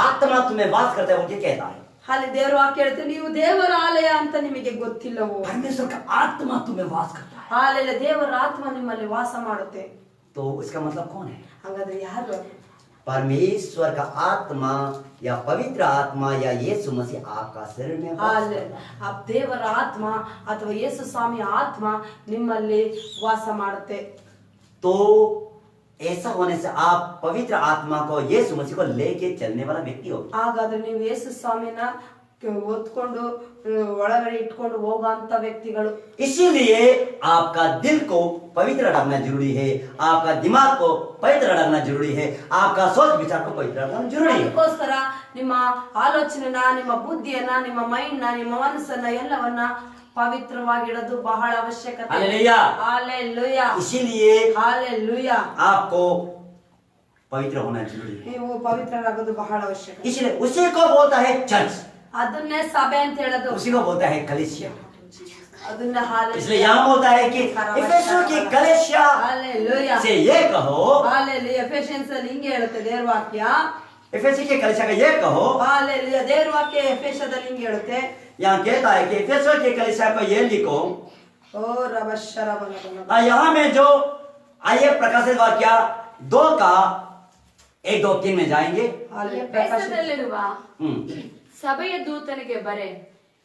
आत्मा तुम्हें वास करता है, मुझे कहता है।
ಅಲ್ಲಿ ದೇವರ ವಾಕ್ಯ ಹೇಳುತ್ತೆ, ನೀವು ದೇವರ ಆಲಯ ಅಂತ ನಿಮಗೆ ಗೊತ್ತಿಲ್ಲವೋ?
परमेश्वर का आत्मा तुम्हें वास करता है।
ಹಾಲೆಲೂಯ. ದೇವರ ಆತ್ಮ ನಿಮ್ಮಲ್ಲಿ ವಾಸ ಮಾಡುತ್ತೆ.
तो इसका मतलब कौन है?
ಹಾಗಾದ್ರೆ ಯಾರು?
परमेश्वर का आत्मा या पवित्र आत्मा या यीशु मसीह आपका शरीर में वास
ಹಾಲೆ
करता है।
ಆ ದೇವರ ಆತ್ಮ ಅಥವಾ ಯೇಸು ಸ್ವಾಮಿಯ ಆತ್ಮ ನಿಮ್ಮಲ್ಲಿ ವಾಸ ಮಾಡುತ್ತೆ.
तो ऐसा होने से आप पवित्र आत्मा को यीशु मसीह को लेके चलने वाला व्यक्ति हो।
ಹಾಗಾದ್ರೆ ನೀವು ಯೇಸು ಸ್ವಾಮಿನ ಹೊತ್ಕೊಂಡು ಒಳಗಡೆ ಇಟ್ಕೊಂಡು ಹೋಗುವಂತ ವ್ಯಕ್ತಿಗಳು.
इसीलिए आपका दिल को पवित्र रखना जरूरी है, आपका दिमाग को पवित्र रखना जरूरी है, आपका सोच विचार को पवित्र रखना जरूरी है।
ಅದಕ್ಕೋಸ್ಕರ ನಿಮ್ಮ ಆಲೋಚನೆನ, ನಿಮ್ಮ ಬುದ್ಧಿಯನ್ನ, ನಿಮ್ಮ ಮೈಂಡ್ ನ, ನಿಮ್ಮ ಮನಸ್ಸನ್ನ ಎಲ್ಲವನ್ನ ಪವಿತ್ರವಾಗಿಡೋದು ಬಹಳ ಅವಶ್ಯಕತೆ.
हालेलुया।
ಹಾಲೆಲೂಯಾ.
इसीलिए
ಹಾಲೆಲೂಯಾ.
आपको पवित्र होना जरूरी है।
ನೀವು ಪವಿತ್ರರಾಗೋದು ಬಹಳ ಅವಶ್ಯಕ.
इसलिए उसी को बोलता है चर्च,
ಅದನ್ನೇ ಸಭೆ ಅಂತ ಹೇಳೋದು.
उसी को बोलता है कलीसिया।
ಅದನ್ನ ಹಾಲೆಲೂಯಾ.
इसलिए यहाँ बोलता है कि इफिसियों की कलीसिया
ಹಾಲೆಲೂಯಾ.
से ये कहो,
ಹಾಲೆಲೂಯಾ. ಎಫೆಸಿಯನ್ಸ್ ಅಲ್ಲಿ ಹಿಂಗೆ ಹೇಳುತ್ತೆ ದೇವರ ವಾಕ್ಯ.
इफिसियों की कलीसिया का ये कहो।
ಹಾಲೆಲೂಯಾ. ದೇವರ ವಾಕ್ಯ ಎಫೆಸದಲ್ಲಿ ಹಿಂಗೆ ಹೇಳುತ್ತೆ.
यहाँ कहता है कि इफिसियों की कलीसिया को ये लिखो।
ಓ ರಬಶರಬಲಬಲ.
यहाँ में जो आइए प्रकाशित वाक्य 2 का 1, 2, 3 में जाएंगे।
ಎಫೆಸದಲ್ಲಿರುವ
हम्म,
ಸಭೆಯ ದೂತನಿಗೆ ಬರೆ,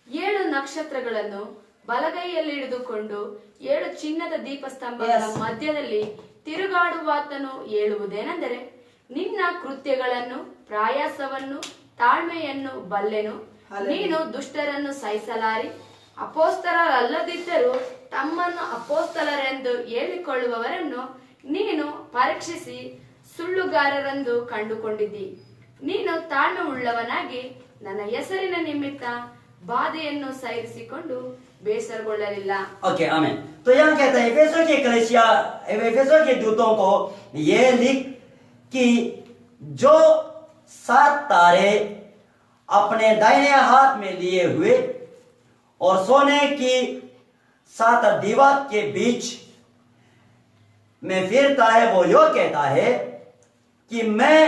7 ನಕ್ಷತ್ರಗಳನ್ನು ಬಲಗೈಯಲ್ಲಿ ಹಿಡಿದುಕೊಂಡು 7 ಚಿನ್ನದ ದೀಪಸ್ತಂಭಗಳ
Yes.
ಮಧ್ಯದಲ್ಲಿ ತಿರುಗಾಡುವಾತನು ಹೇಳುವುದೇನೆಂದರೆ, ನಿನ್ನ ಕೃತ್ಯಗಳನ್ನು, ಪ್ರಯಾಸವನ್ನು, ತಾಳ್ಮೆಯನ್ನು ಬಲ್ಲೆನು.
Hallelujah.
ನೀನು ದುಷ್ಟರನ್ನು ಸಹಿಸಲಾರಿ, ಅಪೋಸ್ತಲರಲ್ಲದಿದ್ದರೂ ತಮ್ಮನ್ನು ಅಪೋಸ್ತಲರೆಂದು ಹೇಳಿಕೊಳ್ಳುವವರನ್ನು ನೀನು ಪರೀಕ್ಷಿಸಿ ಸುಳ್ಳುಗಾರರೆಂದು ಕಂಡುಕೊಂಡಿದ್ದಿ. ನೀನು ತಾಳ್ಮೆ ಉಳ್ಳವನಾಗಿ ನನ್ನ ಹೆಸರಿನ ನಿಮಿತ್ತ ಬಾಧೆಯನ್ನು ಸಹಿಸಿಕೊಂಡು ಬೇಸರಗೊಳ್ಳಲಿಲ್ಲ.
ओके आमीन। तो यहाँ कहता है इफिसियों की कलीसिया, इफिसियों के दूतों को ये लिख कि जो 7 तारे अपने दाहिने हाथ में लिए हुए और सोने की 7 दीवार के बीच में फिरता है, वो यो कहता है कि मैं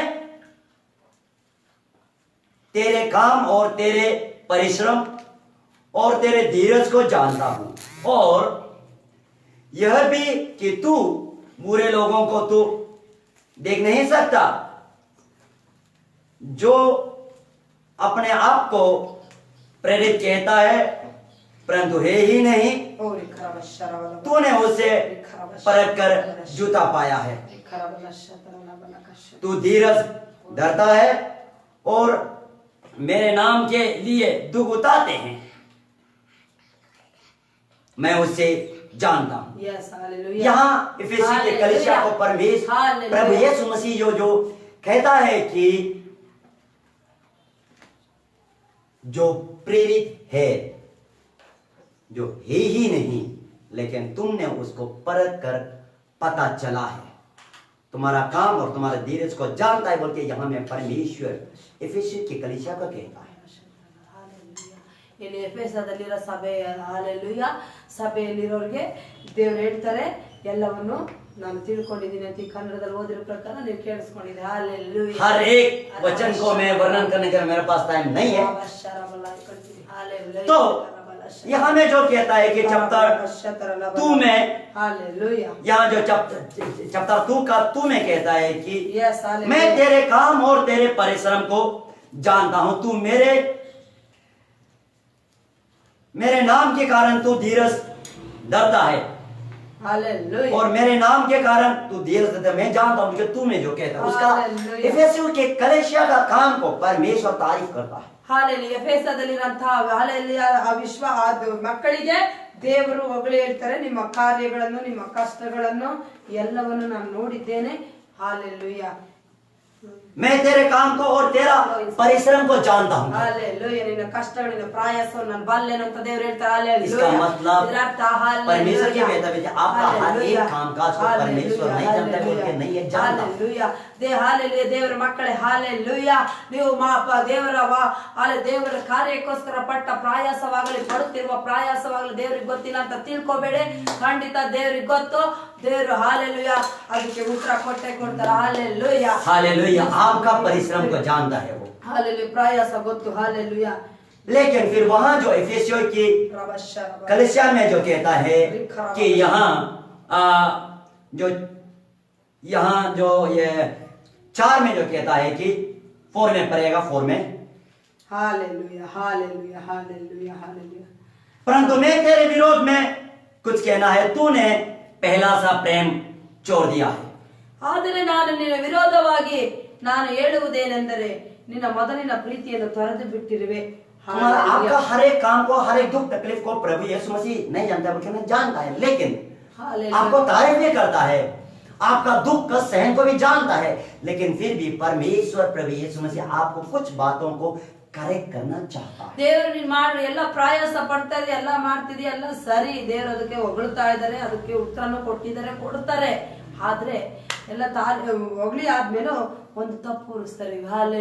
तेरे काम और तेरे परिश्रम और तेरे धीरज को जानता हूं, और यह भी कि तू बुरे लोगों को तू देख नहीं सकता, जो अपने आप को प्रेरित कहता है परंतु है ही नहीं।
ಓ ರಿಖರಬಶರಬಲ.
तूने उसे परख कर जूता पाया है।
ರಿಖರಬಲಶತರಬಲಕಶ.
तू धीरज धरता है और मेरे नाम के लिए दुख उठाते हैं, मैं उससे जानता हूं।
Yes, hallelujah.
यहाँ इफिसी के कलीसिया को परमेश्वर
Hallelujah.
प्रभु यीशु मसीह जो कहता है कि जो प्रेरित है, जो है ही नहीं, लेकिन तुमने उसको परख कर पता चला है, तुम्हारा काम और तुम्हारे धीरज को जानता है, बोल के यहाँ में परमेश्वर इफिसी की कलीसिया को कहता है।
Hallelujah. ಇಲ್ಲಿ ಎಫೆಸದಲ್ಲಿರೋ ಸಭೆ ಹಾಲೆಲೂಯಾ, ಸಭೆಯಲ್ಲಿರೋರಿಗೆ ದೇವ್ರು ಹೇಳ್ತಾರೆ ಎಲ್ಲವನ್ನು ನಾನು ತಿಳ್ಕೊಂಡಿದ್ದೀನಿ ಅಂತ. ಈ ಕನ್ನಡದಲ್ಲಿ ಓದಿರೋ ಪ್ರಕಾರ ನೀವು ಕೇಳಿಸ್ಕೊಂಡಿದ್ದೀರಿ. ಹಾಲೆಲೂಯಾ.
हर एक वचन को मैं वर्णन करने का मेरे पास टाइम नहीं है।
हालेलूया.
तो यहाँ में जो कहता है कि चैप्टर 2 में,
हालेलूया.
यहाँ जो चैप्टर 2 का 2 में कहता है कि
Yes, hallelujah.
मैं तेरे काम और तेरे परिश्रम को जानता हूं, तू मेरे नाम के कारण तू धीरज धरता है,
हालेलूया.
और मेरे नाम के कारण तू धीरज धरता है। मैं जानता हूं कि तू में जो कहता है उसका
Hallelujah.
इफिसियों के कलीसिया का काम को परमेश्वर तारीफ करता है।
ಹಾಲೆಲೂಯಾ. ಎಫೆಸದಲ್ಲಿರುವಂತಹ ಹಾಲೆಲೂಯಾ ಆ ಅದು ಮಕ್ಕಳಿಗೆ ದೇವರು ಹೊಗಳಿ ಹೇಳ್ತಾರೆ, ನಿಮ್ಮ ಕಾರ್ಯಗಳನ್ನು, ನಿಮ್ಮ ಕಷ್ಟಗಳನ್ನು ಎಲ್ಲವನ್ನು ನಾನು ನೋಡಿದ್ದೇನೆ. ಹಾಲೆಲೂಯಾ.
मैं तेरे काम को और तेरा परिश्रम को जानता हूं।
ಹಾಲೆಲೂಯಾ. ನಿನ್ನ ಕಷ್ಟಗಳಿನ ಪ್ರಯಾಸವನ್ನು ನಾನು ಬಲ್ಲೆನು ಅಂತ ದೇವರು ಹೇಳ್ತಾರೆ.
इसका
ಹಾಲೆಲೂಯಾ.
मतलब
ಇದರ ಅರ್ಥ ಹಾಲೆಲೂಯಾ.
परमेश्वर की बेटा बेटे आपका हर
हालेलूया.
एक कामकाज को परमेश्वर नहीं जानता, बोल के नहीं है, जानता।
ಹಾಲೆಲೂಯಾ. ಹಾಲೆಲೂಯಾ. ದೇವರ ಮಕ್ಕಳೇ ಹಾಲೆಲೂಯಾ. ನೀವು ದೇವರ ಕಾರ್ಯಕ್ಕೋಸ್ಕರ ಪಟ್ಟ ಪ್ರಯಾಸವಾಗಲಿ, ಪಡುತ್ತಿರುವ ಪ್ರಯಾಸವಾಗಲಿ ದೇವರಿಗೆ ಗೊತ್ತಿಲ್ಲ ಅಂತ ತಿಳ್ಕೊಬೇಡಿ. ಖಂಡಿತ ದೇವರಿಗೆ ಗೊತ್ತು. ದೇವರು ಹಾಲೆಲೂಯಾ ಅದಕ್ಕೆ ಉತ್ತರ ಕೊಟ್ಟೆ ಕೊಡ್ತಾರೆ. ಹಾಲೆಲೂಯಾ.
हालेलुया। आपका परिश्रम को जानता है वो।
ಹಾಲೆಲೂಯಾ. ಪ್ರಯಾಸ ಗೊತ್ತು. ಹಾಲೆಲೂಯಾ.
लेकिन फिर वहां जो इफिसियों की
ಪ್ರಭಾಷರ
कलीसिया में जो कहता है कि यहाँ जो ये 4 में जो कहता है कि 4 में पढ़ेगा, 4 में,
हालेलुया हालेलुया हालेलुया हालेलुया।
परंतु मैं तेरे विरोध में कुछ कहना है, तूने पहला सा प्रेम छोड़ दिया है।
ಆದರೆ ನಾನು ನಿನ್ನ ವಿರೋಧವಾಗಿ ನಾನು ಹೇಳುವುದೇನೆಂದರೆ ನಿನ್ನ ಮೊದಲಿನ ಪ್ರೀತಿಯನ್ನು ತೊರೆದು ಬಿಟ್ಟಿರುವೆ।
तुम्हारा आपका हर एक काम को, हर एक दुख तकलीफ को प्रभु यीशु मसीह नहीं जानता है, बल्कि जानता है, लेकिन
हालेलुया।
आपको तारीफ भी करता है, आपका दुख का सहन को भी जानता है, लेकिन फिर भी परमेश्वर प्रभु यीशु मसीह आपको कुछ बातों को करेक्ट करना चाहता है।
ದೇವರು ನೀನ್ ಮಾಡಿ ಎಲ್ಲ ಪ್ರಯಾಸ ಪಡ್ತಾ ಇದೆ, ಎಲ್ಲ ಮಾಡ್ತಿದ್ಯಾ, ಎಲ್ಲ ಸರಿ, ದೇವರು ಅದಕ್ಕೆ ಹೊಗಳ್ತಾ ಇದ್ದಾರೆ, ಅದಕ್ಕೆ ಉತ್ತರನು ಕೊಟ್ಟಿದ್ದಾರೆ, ಕೊಡ್ತಾರೆ। ಆದ್ರೆ ಎಲ್ಲ ಹೊಗಳಿ ಆದ್ಮೇಲೆ ಒಂದು ತಪ್ಪು ಹೊರಿಸ್ತಾರೆ।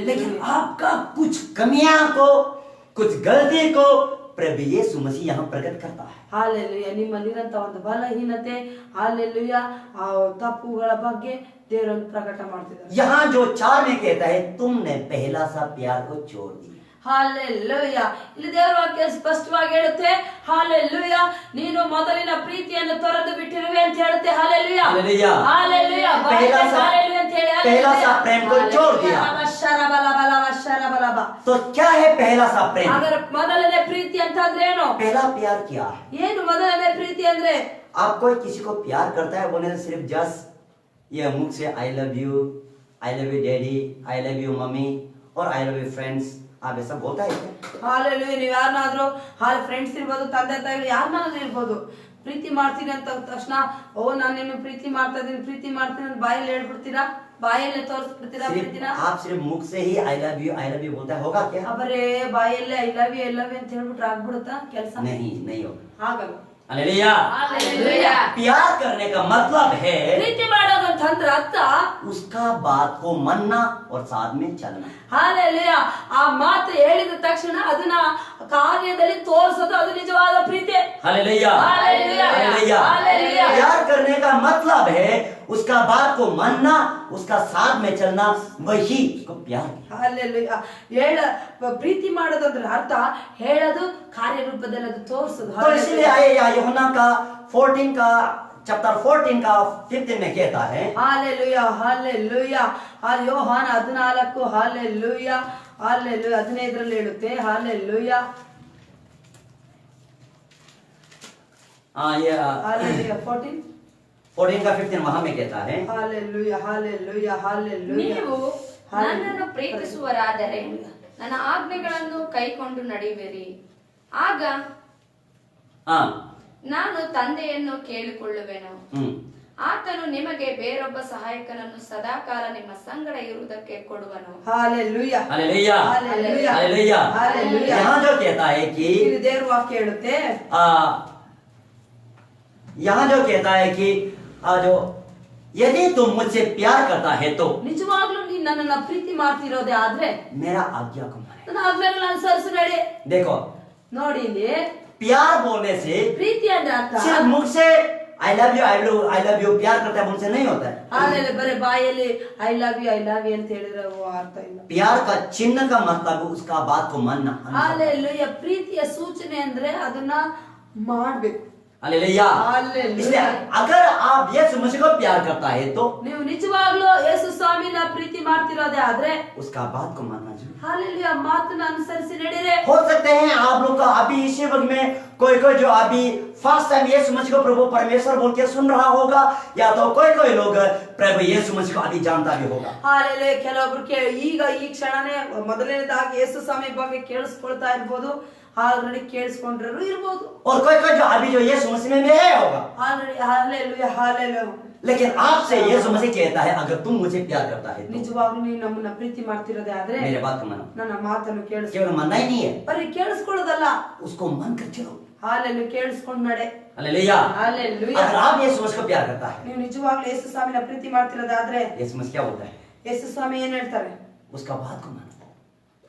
लेकिन आपका कुछ कमियां को, कुछ गलती को प्रभु यीशु मसीह यहाँ प्रकट करता है।
ಹಾಲೆಲುಯ, ನಿಮ್ಮಲ್ಲಿರಂತ ಒಂದು ಬಲಹೀನತೆ, ಹಾಲೆಲುಯ, ಆ ತಪ್ಪುಗಳ ಬಗ್ಗೆ ದೇವರನ್ನು ಪ್ರಕಟ ಮಾಡ್ತಿದ್ದಾರೆ।
यहाँ जो 4 में कहता है, तुमने पहला सा प्यार को छोड़ दिया।
ಹಾಲೆಲುಯ, ಇಲ್ಲಿ ದೇವರ ವಾಕ್ಯ ಸ್ಪಷ್ಟವಾಗಿ ಹೇಳುತ್ತೆ, ಹಾಲೆಲುಯ, ನೀನು ಮೊದಲಿನ ಪ್ರೀತಿಯನ್ನು ತೊರೆದು ಬಿಟ್ಟಿರುವೆ ಅಂತ ಹೇಳುತ್ತೆ। Hallelujah
hallelujah.
ಹಾಲೆಲುಯ,
पहला सा प्रेम को छोड़ दिया। तो क्या है पहला सा प्रेम?
ಹಾಗಾದ್ರೆ ಮೊದಲನೇ ಪ್ರೀತಿ ಅಂತಂದ್ರೆ ಏನು?
पहला प्यार क्या है?
ಏನು ಮೊದಲನೇ ಪ್ರೀತಿ ಅಂದ್ರೆ?
आप कोई किसी को प्यार करता है, बोलने से सिर्फ जस्ट ये मुख से I love you daddy, I love you mummy और आई लव यू फ्रेंड्स, आप ऐसा बोलता है क्या?
ಹಾಲೆಲುಯ, ನೀವು ಯಾರನ್ನಾದ್ರೂ ಫ್ರೆಂಡ್ಸ್ ಇರ್ಬೋದು, ತಂದೆ ತಾಯಿ ಯಾರನ್ನಾದ್ರೂ ಇರ್ಬೋದು, ಪ್ರೀತಿ ಮಾಡ್ತೀನಿ ಅಂತ ತಕ್ಷಣ ಓ ನಾನು ನಿನ್ನ ಪ್ರೀತಿ ಮಾಡ್ತಾ ಇದೀನಿ, ಪ್ರೀತಿ ಮಾಡ್ತೀನಿ ಅಂತ ಬಾಯಲ್ಲಿ ಹೇಳ್ಬಿಡ್ತೀರಾ? ಬಾಯಲ್ಲೇ ತೋರಿಸ್ಬಿಡ್ತೀರಾ ಪ್ರೀತಿನ?
आप सिर्फ मुख से ही आई लव यू बोलता है, होगा क्या?
ಬರೇ ಬಾಯಲ್ಲೇ ಐ ಲವ್ ಯು ಅಂತ ಹೇಳ್ಬಿಟ್ರೆ ಆಗ್ಬಿಡುತ್ತಾ ಕೆಲಸ?
नहीं होगा।
ಆಗಲ್ಲ।
हालेलुया।
हालेलुया।
प्यार करने का मतलब है
ಪ್ರೀತಿ ಮಾಡೋದು ಅಂತಂದ್ರೆ ಅರ್ಥ
उसका बात को मानना और साथ में चलना।
ಹಾಲೆಲುಯ, ಆ ಮಾತು ಹೇಳಿದ ತಕ್ಷಣ ಅದನ್ನ ಕಾರ್ಯದಲ್ಲಿ ತೋರಿಸೋದು, ಅದು ನಿಜವಾದ ಪ್ರೀತಿ।
हालेलुया।
हालेलुया।
हालेलुया।
हालेलुया।
प्यार करने का मतलब है उसका बात को मानना, उसका साथ में चलना, वही उसको प्यार।
ಹಾಲೆಲುಯ, ಪ್ರೀತಿ ಮಾಡೋದಂದ್ರೆ ಅರ್ಥ ಹೇಳೋದು, ಕಾರ್ಯರೂಪದಲ್ಲಿ ಅದು ತೋರಿಸೋದು।
तो इसलिए आए यूहन्ना का 14 का चैप्टर 14 का 15 में कहता है,
ಹಾಲೆಲುಯ ಹಾಲೆಲುಯ, ಯೋಹಾನ 14 ಹಾಲೆಲುಯ ಹಾಲೆಲುಯ 15ರಲ್ಲಿ ಹೇಳುತ್ತೆ। ಹಾಲೆಲುಯ
ये
ಹಾಲೆಲುಯ
14 का 15 वहां में कहता है,
ಹಾಲೆಲುಯ ಹಾಲೆಲುಯ ಹಾಲೆಲುಯ।
ನೀವು ನನ್ನನ್ನು ಪ್ರೀತಿಸುವರಾದರೆ ನನ್ನ ಆಜ್ಞೆಗಳನ್ನು ಕೈಕೊಂಡು ನಡೆಯುವಿರಿ, ಆಗ
हाँ
ನಾನು ತಂದೆಯನ್ನು ಕೇಳಿಕೊಳ್ಳುವೆನು, ಆತನು ನಿಮಗೆ ಬೇರೊಬ್ಬ ಸಹಾಯಕನನ್ನು ಸದಾಕಾಲ ನಿಮ್ಮ ಸಂಗಡ ಇರುವುದಕ್ಕೆ ಕೊಡುವನು।
Hallelujah
hallelujah.
Hallelujah.
Hallelujah.
Hallelujah.
यहाँ जो कहता है कि
ಇಲ್ಲಿ ದೇವರ ವಾಕ್ಯ ಹೇಳುತ್ತೆ,
यहाँ जो कहता है कि जो यदि तुम मुझसे प्यार करता है तो
ನಿಜವಾಗ್ಲೂ ನೀನ್ ನನ್ನನ್ನ ಪ್ರೀತಿ ಮಾಡ್ತಿರೋದೇ ಆದ್ರೆ
मेरा आज्ञा को माने।
ನನ್ನ ಆಜ್ಞೆಗಳನ್ನ ಅನುಸರಿಸು ನಡೆ।
देखो,
ನೋಡಿ ಇಲ್ಲಿ
प्यार बोलने से
ಪ್ರೀತಿ ಅಂದ್ರೆ ಅರ್ಥ
सिर्फ मुख से आई लव यू प्यार करता है, मुझसे नहीं होता है।
ಆಮೇಲೆ ಬರೀ ಬಾಯಲ್ಲಿ ಐ ಲವ್ ಯು ಅಂತ ಹೇಳಿದ್ರೆ ಅರ್ಥ ಇಲ್ಲ।
प्यार का चिन्ह का मतलब उसका बात को मानना।
ಹಾಲೆಲುಯ, ಪ್ರೀತಿಯ ಸೂಚನೆ ಅಂದ್ರೆ ಅದನ್ನ ಮಾಡ್ಬೇಕು।
हालेलुया।
हालेलुया।
इसलिए अगर आप यीशु मसीह को प्यार करता है तो
ನೀವು ನಿಜವಾಗ್ಲೂ ಯೇಸು ಸ್ವಾಮಿನ ಪ್ರೀತಿ ಮಾಡ್ತಿರೋದೇ ಆದ್ರೆ
उसका बात को मानना चाहिए।
ಹಾಲೆಲುಯ, ಮಾತನ್ನ ಅನುಸರಿಸಿ ನಡೆಯಿರಿ।
हो सकते हैं आप लोग का अभी इसी वक्त में कोई जो अभी फर्स्ट टाइम यीशु मसीह को प्रभु परमेश्वर बोल के सुन रहा होगा, या तो कोई लोग प्रभु यीशु मसीह को अभी जानता भी होगा।
ಹಾಲೆಲುಯ, ಕೆಲವೊಬ್ರು ಈಗ ಈ ಕ್ಷಣನೇ ಮೊದಲನೇದಾಗಿ ಯೇಸು ಸ್ವಾಮಿ ಬಗ್ಗೆ ಕೇಳಿಸ್ಕೊಳ್ತಾ ಇರ್ಬೋದು, ಆಲ್ರೆಡಿ ಕೇಳಿಸ್ಕೊಂಡ್ರು ಇರ್ಬೋದು,
और कोई जो अभी जो यीशु मसीह में है होगा।
Already hallelujah hallelujah.
लेकिन आपसे यीशु मसीह कहता है, अगर तुम मुझे प्यार करता है तो
ನಿಜವಾಗ್ಲೂ ನೀನು ನಮ್ಮನ್ನ ಪ್ರೀತಿ ಮಾಡ್ತಿರೋದೇ ಆದ್ರೆ
मेरे बात को मानो।
ನನ್ನ ಮಾತನ್ನು ಕೇಳಿಸ್ಕೊ।
केवल मानना ही नहीं है,
ಬರೀ ಕೇಳಿಸ್ಕೊಳ್ಳೋದಲ್ಲ,
उसको मान कर चलो।
ಹಾಲೆಲುಯ, ಕೇಳಿಸ್ಕೊಂಡ್ ನಡೆ।
हालेलुया।
ಹಾಲೆಲುಯ।
अगर आप यीशु मसीह को प्यार करता है,
ನೀವು ನಿಜವಾಗ್ಲೂ ಯೇಸು ಸ್ವಾಮಿನ ಪ್ರೀತಿ ಮಾಡ್ತಿರೋದಾದ್ರೆ
यीशु मसीह क्या बोलता है?
ಯೇಸು ಸ್ವಾಮಿ ಏನ್ ಹೇಳ್ತಾರೆ?
उसका बात को मानो,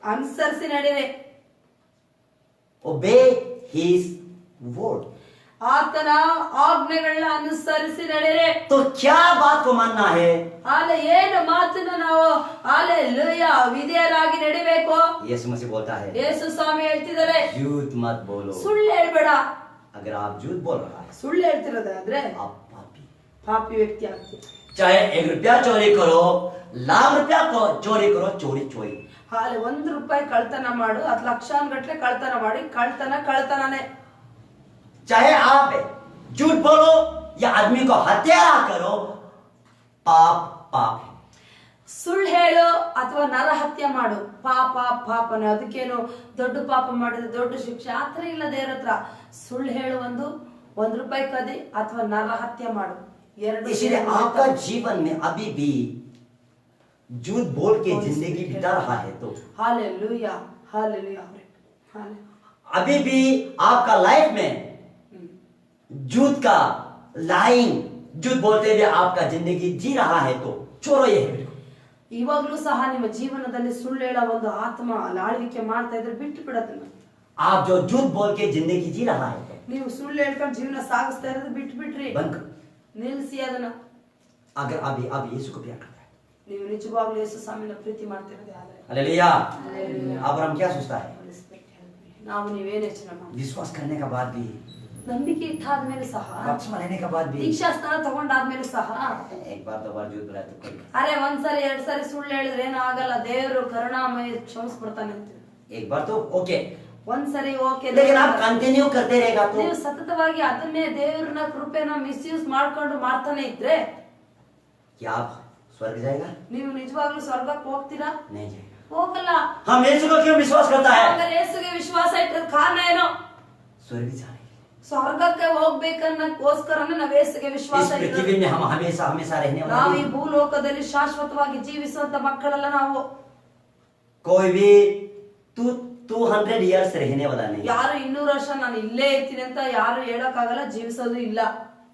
ಅನುಸರಿಸಿ ನಡೆಯಿರಿ।
obey his word।
ಆತನ ಆಜ್ಞೆಗಳನ್ನ ಅನುಸರಿಸಿ ನಡೆಯಿರಿ।
तो क्या बात को मानना है?
ಆಲೆ ಏನು ಮಾತನ್ನ ನಾವು ಹಾಲೆಲುಯ ವಿಧೇಯರಾಗಿ ನಡಿಬೇಕು?
यीशु मसीह बोलता है,
ಯೇಸು ಸ್ವಾಮಿ ಹೇಳ್ತಿದ್ದಾರೆ,
झूठ मत बोलो।
ಸುಳ್ಳು ಹೇಳ್ಬೇಡ।
अगर आप झूठ बोल रहा है,
ಸುಳ್ಳು ಹೇಳ್ತಿರೋದಾದ್ರೆ
आप पापी।
ಪಾಪಿ ವ್ಯಕ್ತಿ ಆಗ್ತೀವಿ।
चाहे 1 रुपया चोरी करो, लाख रुपया चोरी करो, चोरी चोरी।
ಹಾಲೆ 1 ರೂಪಾಯಿ ಕಳ್ತನ ಮಾಡು, ಅದು ಲಕ್ಷಾನುಗಟ್ಲೆ ಕಳ್ತನ ಮಾಡಿ, ಕಳ್ತನನೇ।
चाहे आप झूठ बोलो या आदमी को हत्या करो, पाप पाप।
ಸುಳ್ಳು ಹೇಳು ಅಥವಾ ನರಹತ್ಯೆ ಮಾಡು, ಪಾಪನೇ। ಅದಕ್ಕೇನು ದೊಡ್ಡ ಪಾಪ ಮಾಡಿದ್ರೆ ದೊಡ್ಡ ಶಿಕ್ಷೆ ಆತರ ಇಲ್ಲ ದೇವ್ರ ಹತ್ರ। ಸುಳ್ಳು ಹೇಳು, 1 ರೂಪಾಯಿ ಕದಿ ಅಥವಾ ನರಹತ್ಯೆ ಮಾಡು, ಎರಡು।
इसलिए आपका जीवन में अभी भी झूठ बोल के जिंदगी बिता रहा है तो
हालेलुया, हालेलुया।
अभी भी आपका लाइफ में झूठ का लाइन, झूठ बोलते हुए आपका जिंदगी जी रहा है तो छोड़ो ये।
ಇವಾಗ್ಲೂ ಸಹ ನಿಮ್ಮ ಜೀವನದಲ್ಲಿ ಸುಳ್ಳು ಹೇಳೋ ಒಂದು ಆತ್ಮ ಆಳ್ವಿಕೆ ಮಾಡ್ತಾ ಇದ್ರೆ ಬಿಟ್ಟು ಬಿಡೋದನ್ನ।
आप जो झूठ बोल के जिंदगी जी रहा है तो
ನೀವು ಸುಳ್ಳು ಹೇಳ್ಕೊಂಡು ಜೀವನ ಸಾಗಿಸ್ತಾ ಇರೋದು ಬಿಟ್ಟು ಬಿಡ್ರಿ, ನಿಲ್ಲಿಸಿ ಅದನ್ನ।
अगर अभी आप यीशु को प्यार करते हैं,
ನೀವು ನಿಜವಾಗ್ಲೂ ಯೇಸು ಸ್ವಾಮಿನ ಪ್ರೀತಿ ಮಾಡ್ತಿರೋದೇ ಆದ್ರೆ,
हालेलुया। अब्राहम क्या सोचता है?
ನಾವು ನೀವೇನು ಯೋಚನೆ ಮಾಡಿ,
विश्वास करने के बाद भी,
ನಂಬಿಕೆ ಇಟ್ಟಾದ್ಮೇಲೆ ಸಹ,
बपतिस्मा लेने के बाद भी,
ದೀಕ್ಷಾ ಸ್ನಾನ ತಗೊಂಡಾದ್ಮೇಲೆ ಸಹ,
एक बार 2 बार झूठ बोला तो कोई,
ಅರೆ 1 ಸರಿ 2 ಸರಿ ಸುಳ್ಳು ಹೇಳಿದ್ರೆ ಏನೂ ಆಗಲ್ಲ, ದೇವರು ಕರುಣಾಮಯ ಕ್ಷಮಿಸ್ಬಿಡ್ತಾನೆ ಅಂತ।
एक बार तो ओके,
1 ಸರಿ ಓಕೆ,
लेकिन आप कंटिन्यू करते रहेगा तो
ನೀವು ಸತತವಾಗಿ ಅದನ್ನೇ ದೇವರನ್ನ ಕೃಪೆನ ಮಿಸ್ಯೂಸ್ ಮಾಡ್ಕೊಂಡು ಮಾಡ್ತಾನೆ ಇದ್ರೆ
क्या आप स्वर्ग जाएगा?
ನೀವು ನಿಜವಾಗ್ಲೂ ಸ್ವರ್ಗಕ್ಕೆ ಹೋಗ್ತೀರಾ?
नहीं जाएगा।
ಹೋಗಲ್ಲ।
हम यीशु को क्यों विश्वास करता है?
ಹಾಗಾದ್ರೆ ಯೇಸುಗೆ ವಿಶ್ವಾಸ ಇಟ್ಟಿರೋದು ಕಾರಣ ಏನು?
स्वर्ग जाने के लिए।
ಸ್ವರ್ಗಕ್ಕೆ ಹೋಗ್ಬೇಕನ್ನಕ್ಕೋಸ್ಕರನೇ ನಾವು ಯೇಸುಗೆ ವಿಶ್ವಾಸ
इस
ಇಟ್ಟಿರೋದು।
पृथ्वी में हम हमेशा हमेशा रहने
ನಾವು
वाले
ಈ
हैं।
ಭೂಲೋಕದಲ್ಲಿ ಶಾಶ್ವತವಾಗಿ ಜೀವಿಸುವಂತ ಮಕ್ಕಳೆಲ್ಲ ನಾವು।
कोई भी 200 years रहने वाला नहीं।
ಯಾರು 200 ವರ್ಷ ನಾನು ಇಲ್ಲೇ ಇರ್ತೀನಿ ಅಂತ ಯಾರು ಹೇಳಕ್ಕಾಗಲ್ಲ, ಜೀವಿಸೋದು ಇಲ್ಲ।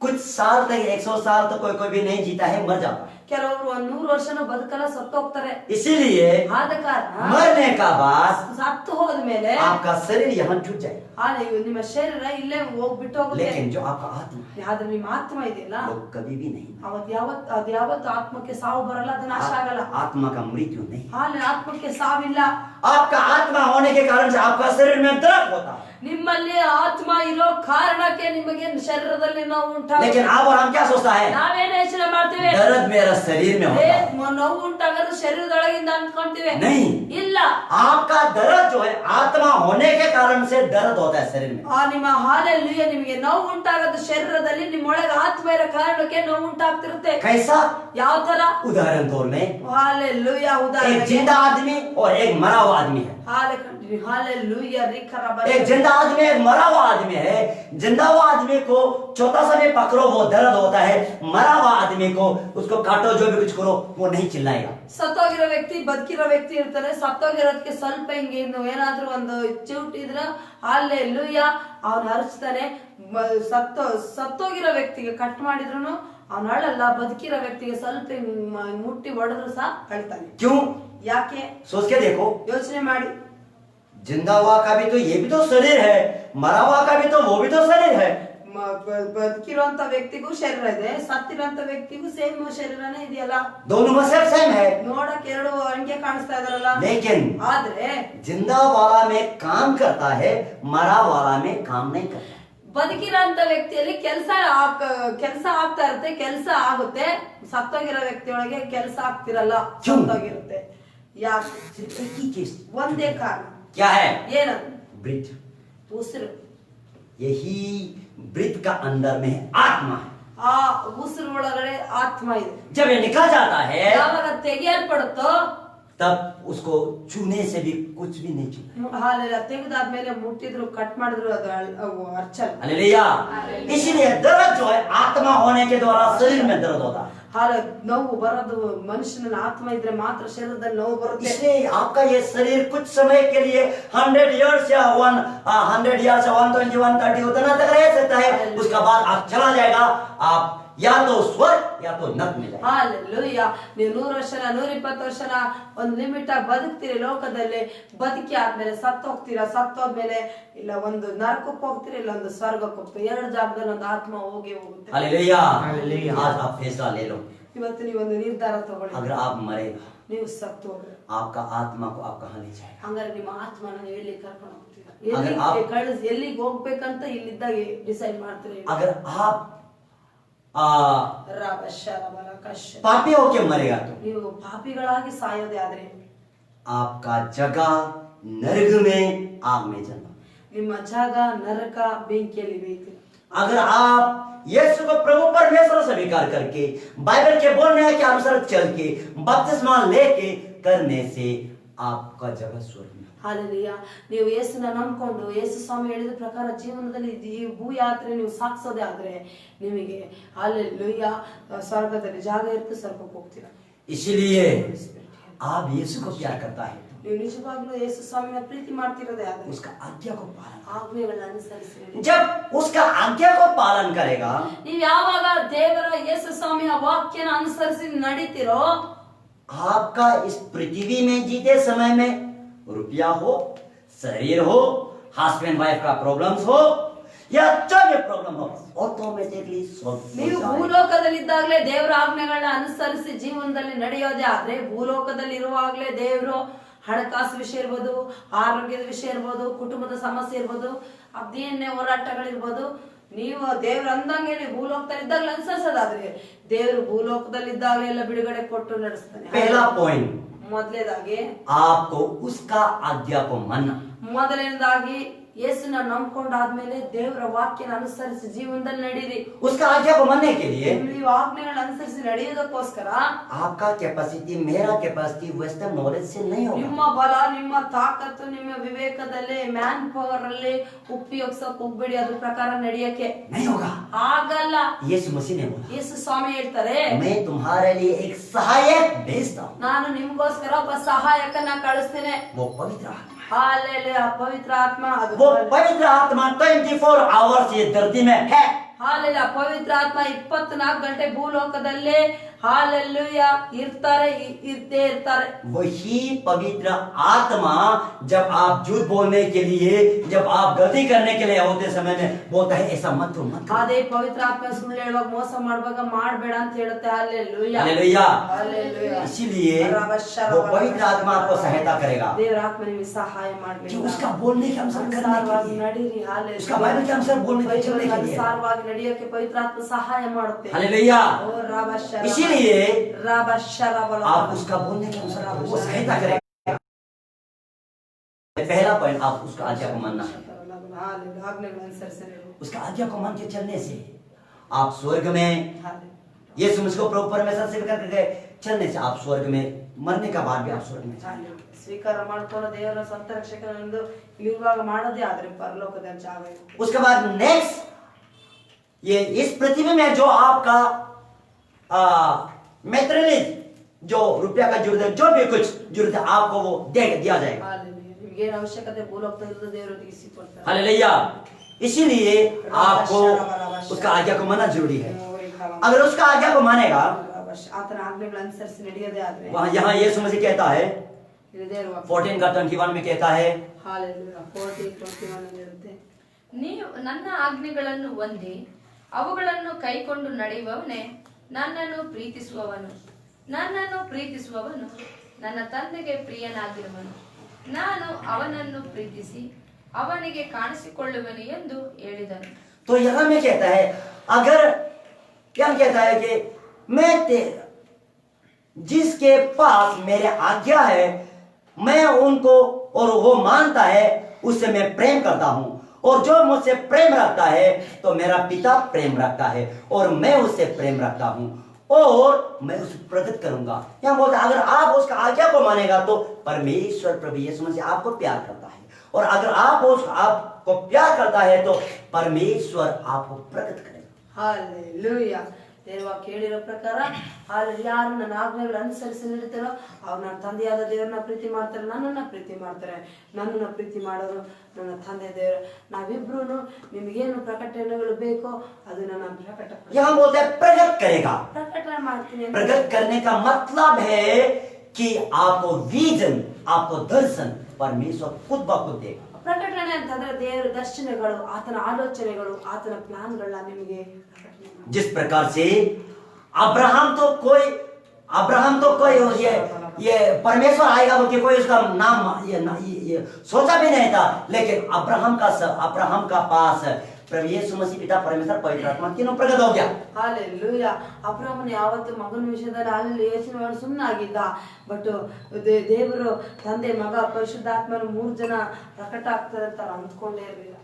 कुछ साल तक 100 साल तक कोई भी नहीं जीता है, मर जाता है।
ಕೆಲವರು 100 ವರ್ಷನೂ ಬದುಕಲ್ಲ, ಸತ್ತೋಗ್ತಾರೆ।
इसीलिए
ಆದ ಕಾರಣ
मरने का बाद
ಸತ್ತು ಹೋದ್ಮೇಲೆ
आपका शरीर यहाँ छूट जाएगा,
ನಿಮ್ಮ ಶರೀರ ಇಲ್ಲೇ ಹೋಗ್ಬಿಟ್ಟು ಹೋಗುತ್ತೆ।
लेकिन जो आपका आत्मा है
ಆದ್ರೆ ನಿಮ್ಮ ಆತ್ಮ ಇದೆಯಲ್ಲ,
वो कभी भी नहीं,
ಅದ್ಯಾವತ್ತು ಆತ್ಮಕ್ಕೆ ಸಾವು ಬರಲ್ಲ, ಅದು ನಾಶ ಆಗಲ್ಲ।
आत्मा का मृत्यु नहीं।
ಆತ್ಮಕ್ಕೆ ಸಾವಿಲ್ಲ।
आपका आत्मा होने के कारण से आपका शरीर में दर्द होता है,
ನಿಮ್ಮಲ್ಲಿ ಆತ್ಮ ಇರೋ ಕಾರಣಕ್ಕೆ ನಿಮಗೆ ಶರೀರದಲ್ಲಿ ನೋವು ಉಂಟಾಗುತ್ತೆ।
लेकिन आप और हम क्या सोचता है?
ನಾವೇನ್ ಯೋಚನೆ ಮಾಡ್ತೀವಿ?
दर्द मेरा शरीर में होता है।
ನೋವು ಉಂಟಾಗೋದು ಶರೀರದೊಳಗಿಂದ ಅನ್ಕೊಂತೀವಿ।
नहीं,
ಇಲ್ಲ,
आपका दर्द जो है आत्मा होने के कारण से दर्द होता है शरीर में।
ನಿಮ್ಮ ಹಾಲೆಲೂಯ, ನಿಮಗೆ ನೋವು ಉಂಟಾಗೋದು ಶರೀರದಲ್ಲಿ, ನಿಮ್ಮೊಳಗೆ ಆತ್ಮ ಇರೋ ಕಾರಣಕ್ಕೆ ನೋವು ಉಂಟಾಗ್ತಿರುತ್ತೆ।
कैसा?
ಯಾವ ತರ?
उदाहरण तौर में
ಹಾಲೆಲೂಯ,
एक
ಉದಾಹರಣೆಗೆ
जिंदा आदमी और एक मरा हुआ आदमी है।
हालेलुया,
एक जिंदा आदमी एक मरा हुआ आदमी है। जिंदा हुआ आदमी को छोटा सा भी पकड़ो वो दर्द होता है, मरा हुआ आदमी को उसको काटो जो भी कुछ करो वो नहीं चिल्लाएगा।
ಸತ್ತೋಗಿರೋ ವ್ಯಕ್ತಿ ಬದುಕಿರೋ ವ್ಯಕ್ತಿ ಇರ್ತಾರೆ, ಸತ್ತೋಗಿರೋದಕ್ಕೆ ಸ್ವಲ್ಪ ಹಿಂಗೆ ಏನಾದ್ರೂ ಒಂದು ಚಿವುಟಿದ್ರ ಹಾಲೆಲೂಯ ಅವನು ಹರಿಸ್ತಾನೆ। ಸತ್ತೋಗಿರೋ ವ್ಯಕ್ತಿಗೆ ಕಟ್ ಮಾಡಿದ್ರು ಅವನು ಅಳಲ್ಲ, ಬದುಕಿರೋ ವ್ಯಕ್ತಿಗೆ ಸ್ವಲ್ಪ ಮುಟ್ಟಿ ಹೊಡೆದ್ರು ಸಹ ಅಳ್ತಾನೆ।
क्यों?
ಯಾಕೆ?
सोच के देखो,
ಯೋಚನೆ ಮಾಡಿ।
जिंदा हुआ का भी तो ये भी तो शरीर है, मरा हुआ का भी तो वो भी तो शरीर है।
ಬದುಕಿರೋಂತ ವ್ಯಕ್ತಿಗೂ ಶರೀರ ಇದೆ, ಸತ್ತಿರೋಂತ ವ್ಯಕ್ತಿಗೂ ಸೇಮ್ ಶರೀರನೇ ಇದೆಯಲ್ಲ,
दोनों में सेम है।
ನೋಡಕ್ ಎರಡು ಹಂಗೆ ಕಾಣಿಸ್ತಾ ಇದಾರಲ್ಲ,
लेकिन
ಆದ್ರೆ
जिंदा वाला में काम करता है, मरा वाला में काम नहीं करता।
ಬದುಕಿರೋಂತ ವ್ಯಕ್ತಿಯಲ್ಲಿ ಕೆಲಸ ಆಗ್ತಾ ಇರುತ್ತೆ, ಕೆಲಸ ಆಗುತ್ತೆ। ಸತ್ತೋಗಿರೋ ವ್ಯಕ್ತಿಯೊಳಗೆ ಕೆಲಸ ಆಗ್ತಿರಲ್ಲ, ಸತ್ತೋಗಿರುತ್ತೆ। ಯಾಕೆ? ಒಂದೇ ಕಾರಣ।
क्या है?
ಏನದು?
ब्रीथ।
ಉಸಿರು।
यही ब्रीथ का अंदर में आत्मा है।
ಆ ಉಸಿರು ಒಳಗಡೆ ಆತ್ಮ ಇದೆ।
जब ये निकल जाता है
ಯಾವಾಗ ತೆಗೆಯಲ್ಪಡುತ್ತೋ
तब उसको छूने से भी कुछ भी नहीं छूना।
ಹಾಲೆಲ್ಲ ತೆಗೆದಾದ್ಮೇಲೆ ಮುಟ್ಟಿದ್ರು ಕಟ್ ಮಾಡಿದ್ರು ಅದು ಅರ್ಚಲ್।
हालेलुया। इसीलिए दर्द जो है आत्मा होने के द्वारा शरीर में दर्द होता है।
ಹಾಲೆ ನೋವು ಬರೋದು ಮನುಷ್ಯನ ಆತ್ಮ ಇದ್ರೆ ಮಾತ್ರ ಶರೀರದಲ್ಲಿ ನೋವು ಬರುತ್ತೆ।
इसलिए आपका ये शरीर कुछ समय के लिए 100 years या 100 years या 120 130 उतना तक रह सकता है, उसका बाद आप चला जाएगा, आप या तो स्वर्ग या तो नरक में जाएगा।
ಹಾಲೆಲೂಯ। ನೀವು 100 ವರ್ಷನ 120 ವರ್ಷನ ಒಂದು ಲಿಮಿಟ್ ಆಗಿ ಬದುಕ್ತೀರಿ ಲೋಕದಲ್ಲಿ, ಬದುಕಿ ಆದ್ಮೇಲೆ ಸತ್ತೋಗ್ತೀರಾ, ಸತ್ತೋದ್ಮೇಲೆ ಇಲ್ಲ ಒಂದು ನರಕಕ್ಕೆ ಹೋಗ್ತೀರಿ, ಇಲ್ಲ ಒಂದು ಸ್ವರ್ಗಕ್ಕೆ ಹೋಗ್ತೀರಿ, ಎರಡು ಜಾಗದಲ್ಲಿ ಒಂದು ಆತ್ಮ ಹೋಗಿ ಹೋಗುತ್ತೆ।
हालेलुया। आज आप फैसला ले लो,
ಇವತ್ತು ನೀವೊಂದು ನಿರ್ಧಾರ ತಗೊಳ್ಳಿ,
अगर आप मरेगा
ನೀವು सत्तो
आपका आत्मा को आप कहाँ ले जाएगा?
ಹಂಗಾರೆ ನಿಮ್ಮ ಆತ್ಮನ ನೀವು ಎಲ್ಲಿ ಕರ್ಕೊಂಡು ಹೋಗ್ತೀರಾ?
ಅगर
ಎಲ್ಲಿಗೆ ಹೋಗ್ಬೇಕಂತ ಇಲ್ಲಿದ್ದಾಗ ಡಿಸೈಡ್ ಮಾಡ್ತೀರಿ?
अगर आप आ, पापी होके मरेगा तो
ನೀವು ಪಾಪಿಗಳಾಗಿ ಸಾಯೋದೇ ಆದ್ರೆ
आपका जगह नरक में आग में जलना।
ನಿಮ್ಮ ಜಾಗ ನರಕ ಬೆಂಕಿಯಲ್ಲಿ ಬೇಯ್ತು.
अगर आप यीशु को प्रभु परमेश्वर स्वीकार करके बाइबल के बोलने के अनुसार चल के बपतिस्मा लेके करने से आपका जगह स्वर्ग में।
ಹಾಲೆಲೂಯಾ. ನೀವು ಯೇಸುನ ನಂಬಿಕೊಂಡು ಯೇಸು ಸ್ವಾಮಿ ಹೇಳಿದ ಪ್ರಕಾರ ಜೀವನದಲ್ಲಿ ಈ ಭೂ ಯಾತ್ರೆ ನೀವು ಸಾಗಿಸೋದೇ ಆದ್ರೆ ನಿಮಗೆ ಹಾಲೆಲೂಯಾ ಸ್ವರ್ಗದಲ್ಲಿ ಜಾಗ ಇರುತ್ತೆ, ಸ್ವರ್ಗಕ್ಕೆ ಹೋಗ್ತೀರಾ.
इसीलिए आप यीशु को प्यार करता है
ನೀವು ನಿಜವಾಗ್ಲೂ ಯೇಸು ಸ್ವಾಮಿನ ಪ್ರೀತಿ ಮಾಡ್ತಿರೋದೇ ಆದ್ರೆ
उसका आज्ञा को पालन।
ಆಜ್ಞೆಗಳನ್ನ ಅನುಸರಿಸಿ
जब उसका आज्ञा को पालन करेगा
ನೀವು ಯಾವಾಗ ದೇವರ ಯೇಸು ಸ್ವಾಮಿಯ ವಾಕ್ಯನ ಅನುಸರಿಸಿ ನಡೀತಿರೋ
आपका इस पृथ्वी में जीते समय में रुपया हो, शरीर हो, हस्बैंड वाइफ का प्रॉब्लम्स हो या जो भी प्रॉब्लम हो ऑटोमेटिकली सॉल्व हो
ನೀವು
जाएगा।
ಭೂಲೋಕದಲ್ಲಿದ್ದಾಗಲೇ ದೇವರ ಆಜ್ಞೆಗಳನ್ನ ಅನುಸರಿಸಿ ಜೀವನದಲ್ಲಿ ನಡೆಯೋದೇ ಆದ್ರೆ ಭೂಲೋಕದಲ್ಲಿ ಇರುವಾಗಲೇ ದೇವರು ಹಣಕಾಸು ವಿಷಯ ಇರ್ಬೋದು, ಆರೋಗ್ಯದ ವಿಷಯ ಇರ್ಬೋದು, ಕುಟುಂಬದ ಸಮಸ್ಯೆ ಇರ್ಬೋದು, ಅದೇನೇ ಹೋರಾಟಗಳಿರ್ಬೋದು, ನೀವು ದೇವ್ರ ಅಂದಂಗೆ ನೀವು ಭೂಲೋಕದಲ್ಲಿದ್ದಾಗಲೇ ಅನುಸರಿಸೋದಾದ್ರೆ ದೇವರು ಭೂಲೋಕದಲ್ಲಿದ್ದಾಗಲೇ ಎಲ್ಲ ಬಿಡುಗಡೆ ಕೊಟ್ಟು ನಡೆಸ್ತಾನೆ.
पहला पॉइंट
ಮೊದಲನೇದಾಗಿ
आपको उसका आज्ञा को मानना।
ಮೊದಲನೇದಾಗಿ ಯೇಸುನ ನಂಬ್ಕೊಂಡಾದ್ಮೇಲೆ ದೇವರ ವಾಕ್ಯನ ಅನುಸರಿಸಿ ಜೀವನದಲ್ಲಿ ನಡೀರಿ.
उसका आज्ञा को मानने के लिए
ನೀವು ಆಜ್ಞೆಗಳನ್ನ ಅನುಸರಿಸಿ ನಡೆಯೋದಕ್ಕೋಸ್ಕರ
आपका कैपेसिटी मेरा कैपेसिटी वेस्टर्न नॉलेज से नहीं होगा।
ನಿಮ್ಮ ಬಲ, ನಿಮ್ಮ ತಾಕತ್ತು, ನಿಮ್ಮ ವಿವೇಕದಲ್ಲಿ ಮ್ಯಾನ್ ಪವರ್ ಅಲ್ಲಿ ಉಪಯೋಗಿಸಕ್ ಹೋಗ್ಬೇಡಿ. ಅದ್ರ ಪ್ರಕಾರ ನಡೆಯಕ್ಕೆ
नहीं होगा।
ಆಗಲ್ಲ.
यीशु मसीह ने बोला
ಯೇಸು ಸ್ವಾಮಿ ಹೇಳ್ತಾರೆ,
मैं तुम्हारे लिए एक सहायक भेजता हूँ,
ನಾನು ನಿಮ್ಗೋಸ್ಕರ ಒಬ್ಬ ಸಹಾಯಕನ ಕಳಿಸ್ತೇನೆ.
वो पवित्र आत्मा।
ಹಾಲೆಲೂಯಾ. ಪವಿತ್ರ ಆತ್ಮ ಅದು
वो पवित्र आत्मा 24 आवर्स ये धरती में है।
ಹಾಲೆಲೂಯಾ. ಪವಿತ್ರ ಆತ್ಮ 24 ಗಂಟೆ ಭೂಲೋಕದಲ್ಲೇ ಹಾಲೆಲೂಯಾ ಇರ್ತಾರೆ, ಇರ್ದೇ ಇರ್ತಾರೆ.
वही पवित्र आत्मा जब आप झूठ बोलने के लिए, जब आप गलती करने के लिए होते समय में बोलता है ऐसा मत करो, मत करो।
ಅದೇ ಪವಿತ್ರ ಆತ್ಮ ಸುಳ್ಳು ಹೇಳುವಾಗ, ಮೋಸ ಮಾಡುವಾಗ ಮಾಡಬೇಡ ಅಂತ ಹೇಳುತ್ತೆ. ಹಾಲೆಲೂಯಾ.
हालेलुया।
हालेलुया।
इसीलिए वो पवित्र आत्मा आपको सहायता करेगा
ದೇವರ ಆತ್ಮ ನಿಮಗೆ ಸಹಾಯ
कि
ಮಾಡಲಿ.
उसका बोलने के अनुसार करने के
ಅನುಸಾರವಾಗಿ
लिए,
ನಡೀರಿ. ಹಾಲೆಲೂಯಾ.
उसका बाइबल के अनुसार बोलने के चलने के लिए।
ಅನುಸಾರವಾಗಿ ನಡೆಯೋಕೆ ಪವಿತ್ರ ಆತ್ಮ ಸಹಾಯ ಮಾಡುತ್ತೆ.
हालेलुया।
ಓ ರಾಬಶರ
इसीलिए
ರಾಬಶರ ಬಲ
आप उसका बोलने के अनुसार वो सहायता करेगा। पहला पॉइंट आप उसका आज्ञा को मानना है।
ಹಾಲೆಲೂಯಾ. ಆಜ್ಞೆಗಳನ್ನು ಅನುಸರಿಸಿ ನಡೆಯುವುದು.
उसका आज्ञा को मान के चलने से आप स्वर्ग में,
ಹಾಲೆಲೂಯಾ.
यीशु मसीह को प्रभु परमेश्वर से करके चलने से आप स्वर्ग में, मरने का बाद भी आप स्वर्ग में जाएंगे।
ಹಾಲೆಲೂಯಾ. ಸ್ವೀಕಾರ ಮಾಡ್ಕೊಂಡು ದೇವರ ಸ್ವಂತ ರಕ್ಷಕನೆಂದು ಇರುವಾಗ ಮಾಡೋದೇ ಆದ್ರೆ ಪರಲೋಕದಲ್ಲಿ ಜಾಗ ಇರುತ್ತೆ.
उसके बाद नेक्स्ट ये इस पृथ्वी में जो आपका मेटेरियलिस्ट, जो रुपया का जरूरत है, जो भी कुछ जरूरत है आपको वो दिया जाएगा।
ಹಾಲೆಲೂಯಾ. ನಿಮ್ಗೆ ಏನು ಅವಶ್ಯಕತೆ ಭೂಲೋಕದಲ್ಲಿ ದೇವರು ಒದಗಿಸಿಕೊಡ್ತಾರೆ.
हालेलुया। इसीलिए आपको उसका आज्ञा को मानना जरूरी है। अगर उसका आज्ञा को मानेगा,
ಆತನ ಆಜ್ಞೆಗಳನ್ನು ಅನುಸರಿಸಿ ನಡೆಯೋದೇ ಆದ್ರೆ
वहाँ यहाँ यीशु मसीह कहता है
ಇದು ದೇವರ ವಾಕ್ಯ.
14 का 21 में कहता है,
ಹಾಲೆಲೂಯಾ. 40:21 ಇರುತ್ತೆ.
ನೀವು ನನ್ನ ಆಜ್ಞೆಗಳನ್ನು ಹೊಂದಿ ಅವುಗಳನ್ನು ಕೈಕೊಂಡು ನಡೆಯುವವನೇ ನನ್ನನ್ನು ಪ್ರೀತಿಸುವವನು. ನನ್ನನ್ನು ಪ್ರೀತಿಸುವವನು ನನ್ನ ತಂದೆಗೆ ಪ್ರಿಯನಾಗಿರುವನು. ನಾನು ಅವನನ್ನು ಪ್ರೀತಿಸಿ ಅವನಿಗೆ ಕಾಣಿಸಿಕೊಳ್ಳುವೆನು ಎಂದು ಹೇಳಿದನು.
तो यहाँ में कहता है, अगर क्या कहता है कि मैं जिसके पास मेरे आज्ञा है मैं उनको, और वो मानता है उससे मैं प्रेम करता हूं, और जो मुझसे प्रेम रखता है तो मेरा पिता प्रेम रखता है और मैं उससे प्रेम रखता हूं और मैं उसे प्रकट करूंगा। यहाँ बोलता है अगर आप उसका आज्ञा को मानेगा तो परमेश्वर प्रभु यीशु मसीह आपको प्यार करता है, और अगर आप आपको प्यार करता है तो परमेश्वर आपको प्रकट करेगा।
ಹಾಲೆಲೂಯಾ. ದೇವರ ವಾಕ್ಯ ಹೇಳಿರೋ ಪ್ರಕಾರ ಹಾಲೆಲೂಯಾ. ಯಾರು ನನ್ನ ಆಜ್ಞೆಗಳನ್ನು ಅನುಸರಿಸಿ ನಡೀತಾರೋ ಅವ್ರು ನನ್ನ ತಂದೆಯಾದ ದೇವರನ್ನ ಪ್ರೀತಿ ಮಾಡ್ತಾರೆ, ನನ್ನನ್ನ ಪ್ರೀತಿ ಮಾಡ್ತಾರೆ. ನನ್ನನ್ನ ಪ್ರೀತಿ ಮಾಡೋರು ನನ್ನ ತಂದೆ ದೇವರು. ನಾವಿಬ್ರು ನಿಮಗೇನು ಪ್ರಕಟಣೆಗಳು ಬೇಕೋ ಅದು ನನ್ನ
यहाँ बोलते हैं प्रकट करेगा।
ಪ್ರಕಟಣೆ ಮಾಡ್ತೀನಿ ಅಂತ.
प्रकट करने का मतलब है कि आपको विजन, आपको दर्शन परमेश्वर खुद ब खुद देगा।
ಪ್ರಕಟಣೆ ಅಂತಂದ್ರೆ ದೇವರ ದರ್ಶನಗಳು, ಆತನ ಆಲೋಚನೆಗಳು, ಆತನ ಪ್ಲಾನ್ಗಳನ್ನ ನಿಮಗೆ ಪ್ರಕಟಣೆ ಮಾಡ್ತಾರೆ.
जिस प्रकार से अब्राहम तो कोई ये परमेश्वर आएगा बोल के कोई उसका नाम ये सोचा भी नहीं था, लेकिन अब्राहम का पास प्रभु यीशु मसीह पिता परमेश्वर पवित्र आत्मा तीनों प्रकट हो गया।
ಹಾಲೆಲೂಯ. ಅಬ್ರಹಾಮನ ಯಾವತ್ತು ಮಗನ ವಿಷಯದಲ್ಲಿ ಅಲ್ಲಿ ಯೋಚನೆ ಮಾಡಿ ಸುಮ್ಮನಾಗಿದ್ದ. ಬಟ್ ದೇವರು ತಂದೆ ಮಗ ಪರಿಶುದ್ಧಾತ್ಮನ 3 ಜನ ಪ್ರಕಟ ಆಗ್ತಾರೆ ಅಂತ ಅಂದ್ಕೊಂಡೇ ಇರಲಿಲ್ಲ.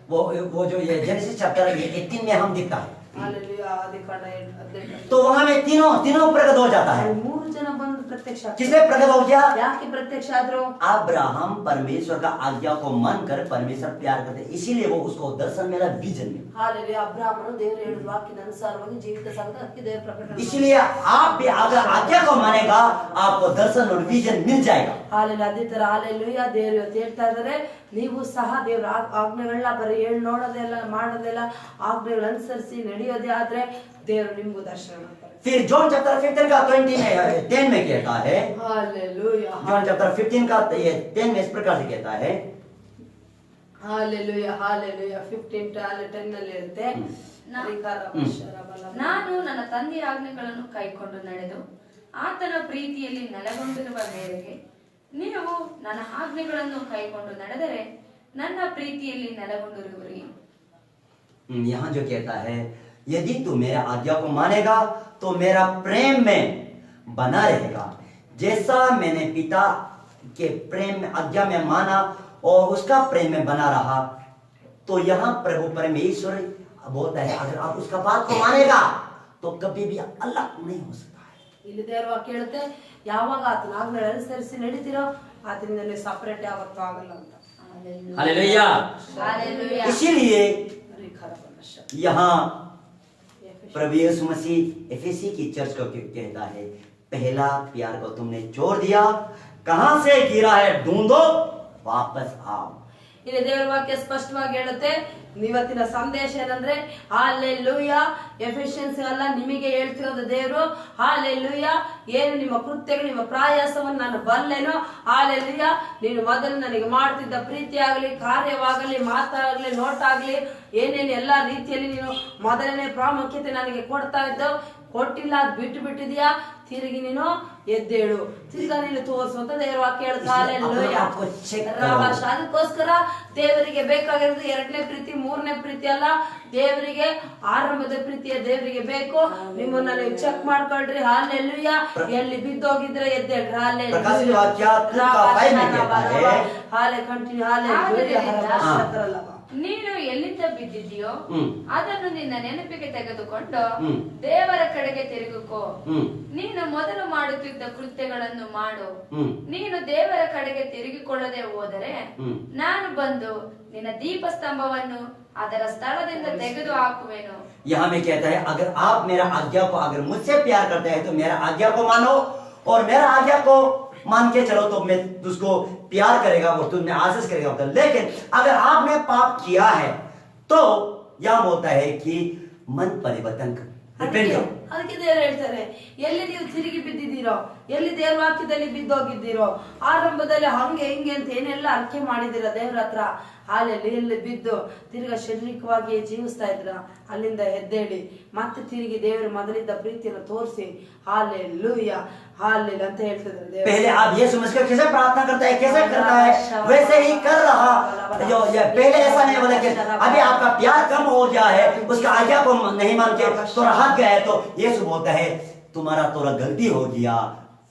वो जो ये जेनेसिस चैप्टर 18 में हम दिखता है,
ಹಾಲೆಲೂಯ. ಆದಿಕಾಂಡ 18.
तो वहां में तीनों प्रकट हो जाता है।
3 ಜನ ಬಂದು ಪ್ರತ್ಯಕ್ಷ ಆಗ್ತಾರೆ.
किसने प्रकट हो गया?
ಯಾಕೆ ಪ್ರತ್ಯಕ್ಷ ಆದ್ರು?
अब्राहम परमेश्वर का आज्ञा को मानकर परमेश्वर प्यार करते, इसीलिए वो उसको दर्शन मिला, विजन में।
ಹಾಲೆಲೂಯ. ಅಬ್ರಹಾಮನು ದೇವರು ಹೇಳಿದ ವಾಕ್ಯದ ಅನುಸಾರವಾಗಿ ಜೀವಿತ ಸಾಗಿದ ಅದಕ್ಕೆ ದೇವರು ಪ್ರಕಟ.
इसीलिए आप भी अगर आज्ञा को मानेगा आपको दर्शन और विजन मिल जाएगा।
ಹಾಲೆಲೂಯ. ಅದೇ ತರ ಹಾಲೆಲೂಯ ದೇವರು ಇವತ್ತು ಹೇಳ್ತಾ ಇದ್ದಾರೆ, ನೀವು ಸಹ ದೇವರ ಆಜ್ಞೆಗಳನ್ನ ಬರೀ ಹೇಳಿ ನೋಡೋದೆಲ್ಲ ಮಾಡೋದೆಲ್ಲ ಆಜ್ಞೆಗಳು ಅನುಸರಿಸಿ ನಡೆಯೋದೇ ಆದ್ರೆ ದೇವರು ನಿಮ್ಗೂ ದರ್ಶನ ಮಾಡ್ತಾರೆ.
फिर जॉन चैप्टर 15 का 10 में कहता है,
हालेलुया.
जॉन चैप्टर 15 का 10 में इस प्रकार से कहता है,
हालेलुया हालेलुया. 15:10 ನಲ್ಲಿ ಇರುತ್ತೆ.
ನಾನು ನನ್ನ ತಂದೆಯ ಆಜ್ಞೆಗಳನ್ನು ಕೈಕೊಂಡು ನಡೆದು ಆತನ ಪ್ರೀತಿಯಲ್ಲಿ ನೆಲೆಗೊಂಡಿರುವ ಮೇರೆಗೆ ನೀವು ನನ್ನ ಆಜ್ಞೆಗಳನ್ನು ಕೈಕೊಂಡು ನಡೆದರೆ ನನ್ನ ಪ್ರೀತಿಯಲ್ಲಿ ನೆಲೆಗೊಂಡಿರುವಿರಿ.
यहाँ जो कहता है, यदि तू मेरे आज्ञा को मानेगा तो मेरा प्रेम में बना रहेगा, जैसा मैंने पिता के प्रेम में आज्ञा में माना और उसका प्रेम में बना रहा। तो यहाँ प्रभु परमेश्वर बोलता है, अगर आप उसका बात को मानेगा तो कभी भी अलग नहीं हो सकता है।
ಇಲ್ಲಿ ದೇವರು ವಾಕ್ಯ ಹೇಳುತ್ತೆ, ಯಾವಾಗ ಆತನ ಆಜ್ಞೆ ಅನುಸರಿಸಿ ನಡೀತಿರೋ ಆತನಿಂದ ನೀವು ಸಪರೇಟ್ ಯಾವತ್ತೂ ಆಗಲ್ಲ ಅಂತ.
हालेलुया।
हालेलुया।
इसीलिए यहाँ प्रभु यीशु मसीह एफेसी की चर्च को कहता है, पहला प्यार को तुमने छोड़ दिया, कहां से गिरा है ढूंढो, वापस आओ।
ಇಲ್ಲಿ ದೇವರ ವಾಕ್ಯ ಸ್ಪಷ್ಟವಾಗಿ ಹೇಳುತ್ತೆ. ಇವತ್ತಿನ ಸಂದೇಶ ಏನಂದ್ರೆ, ಹಾಲೆಲೂಯ. ಎಫೆಷಿಯನ್ಸ್ ಅಲ್ಲ, ನಿಮಗೆ ಹೇಳ್ತಿರೋದು ದೇವರು. ಹಾಲೆಲೂಯ. ಏನು ನಿಮ್ಮ ಕೃತ್ಯಗಳು ನಿಮ್ಮ ಪ್ರಯಾಸವನ್ನು ನಾನು ಬಲ್ಲೆನೋ. ಹಾಲೆಲೂಯ. ನೀನು ಮೊದಲು ನನಗೆ ಮಾಡ್ತಿದ್ದ ಪ್ರೀತಿ ಆಗಲಿ, ಕಾರ್ಯವಾಗಲಿ, ಮಾತಾಗಲಿ, ನೋಟಾಗ್ಲಿ, ಏನೇನು ಎಲ್ಲಾ ರೀತಿಯಲ್ಲಿ ನೀನು ಮೊದಲನೇ ಪ್ರಾಮುಖ್ಯತೆ ನನಗೆ ಕೊಡ್ತಾ ಇದ್ದವು, ಕೊಟ್ಟಿಲ್ಲ, ಅದು ಬಿಟ್ಟು ಬಿಟ್ಟಿದ್ಯಾ, ತಿರುಗಿ ನೀನು ಎದ್ದೇಳು, ತಿರ್ಗಾ ನೀನು ತೋರಿಸುವಂತ ದೇವರ ವಾಕ್ಯ ಹೇಳ್ತಾರೆ. ಅದಕ್ಕೋಸ್ಕರ ದೇವರಿಗೆ ಬೇಕಾಗಿರೋದು 2ನೇ ಪ್ರೀತಿ 3ನೇ ಪ್ರೀತಿ ಅಲ್ಲ, ದೇವರಿಗೆ ಆರಂಭದ ಪ್ರೀತಿಯ ದೇವರಿಗೆ ಬೇಕು. ನಿಮ್ಮನ್ನ ನೀವು ಚೆಕ್ ಮಾಡ್ಕೊಳ್ರಿ. ಹಾಲೆಲೂಯ. ಎಲ್ಲಿ ಬಿದ್ದೋಗಿದ್ರೆ ಎದ್ದೇಳ್ರಿ. ಹಾಲೆಲೂಯ. ಹಾಲೆ ಕಂಟಿನ್ಯೂ. ಹಾಲೆಲೂಯ.
ನೀನು ಎಲ್ಲಿಂದ ಬಿದ್ದಿದೆಯೋ ಅದನ್ನು ನಿನ್ನ ನೆನಪಿಗೆ ತೆಗೆದುಕೊಂಡು ದೇವರ ಕಡೆಗೆ ತಿರುಗಿಕೋ. ನೀನು ಮೊದಲು ಮಾಡುತ್ತಿದ್ದ ಕೃತ್ಯಗಳನ್ನು ಮಾಡು. ನೀನು ದೇವರ ಕಡೆಗೆ ತಿರುಗಿಕೊಳ್ಳದೆ ಹೋದರೆ ನಾನು ಬಂದು ನಿನ್ನ ದೀಪಸ್ತಂಭವನ್ನು ಅದರ ಸ್ಥಳದಿಂದ ತೆಗೆದು ಹಾಕುವೆನು.
यहाँ में कहता है, अगर आप मेरा आज्ञा को, अगर मुझसे प्यार करते हैं तो मेरा आज्ञा को मानो, और मेरा आज्ञा को मान के चलो तो मैं उसको प्यार करेगा और तुझमें आशीष करेगा। लेकिन अगर आपने पाप किया है तो यह बोलता है कि मन परिवर्तन कर।
ಅದಕ್ಕೆ ದೇವರು ಹೇಳ್ತಾರೆ, ಎಲ್ಲಿ ನೀವು ತಿರುಗಿ ಬಿದ್ದಿದ್ದೀರೋ, ಎಲ್ಲಿ ದೇವ್ರ ವಾಕ್ಯದಲ್ಲಿ ಬಿದ್ದೋಗಿದ್ದೀರೋ, ಆರಂಭದಲ್ಲಿ ಹಂಗೆ ಹಿಂಗೆ ಅಂತ ಏನೆಲ್ಲ ಅರ್ಕೆ ಮಾಡಿದಿರ ದೇವ್ರ ಹತ್ರ, ಹಾಲೆಲ್ಲಿ ಎಲ್ಲಿ ಬಿದ್ದು ತಿರ್ಗಾ ಶಾರೀರಿಕವಾಗಿ ಜೀವಿಸ್ತಾ ಇದ್ರ, ಅಲ್ಲಿಂದ ಎದ್ದೇಳಿ ಮತ್ತೆ ತಿರುಗಿ ದೇವರ ಮೊದಲಿದ್ದ ಪ್ರೀತಿಯನ್ನು ತೋರಿಸಿ ಹಾಲೆಲೂಯ ಹಾಲೆಲ್ ಅಂತ ಹೇಳ್ತಿದ್ರು.
पहले आप यीशु मसीह कैसे प्रार्थना करता है, कैसे करता है, वैसे ही कर रहा। जो पहले ऐसा नहीं बोला कि अभी आपका प्यार कम हो गया है, उसका आज्ञा को नहीं मान के थोड़ा हट गया है, तो यीशु बोलता है तुम्हारा थोड़ा गलती हो गया,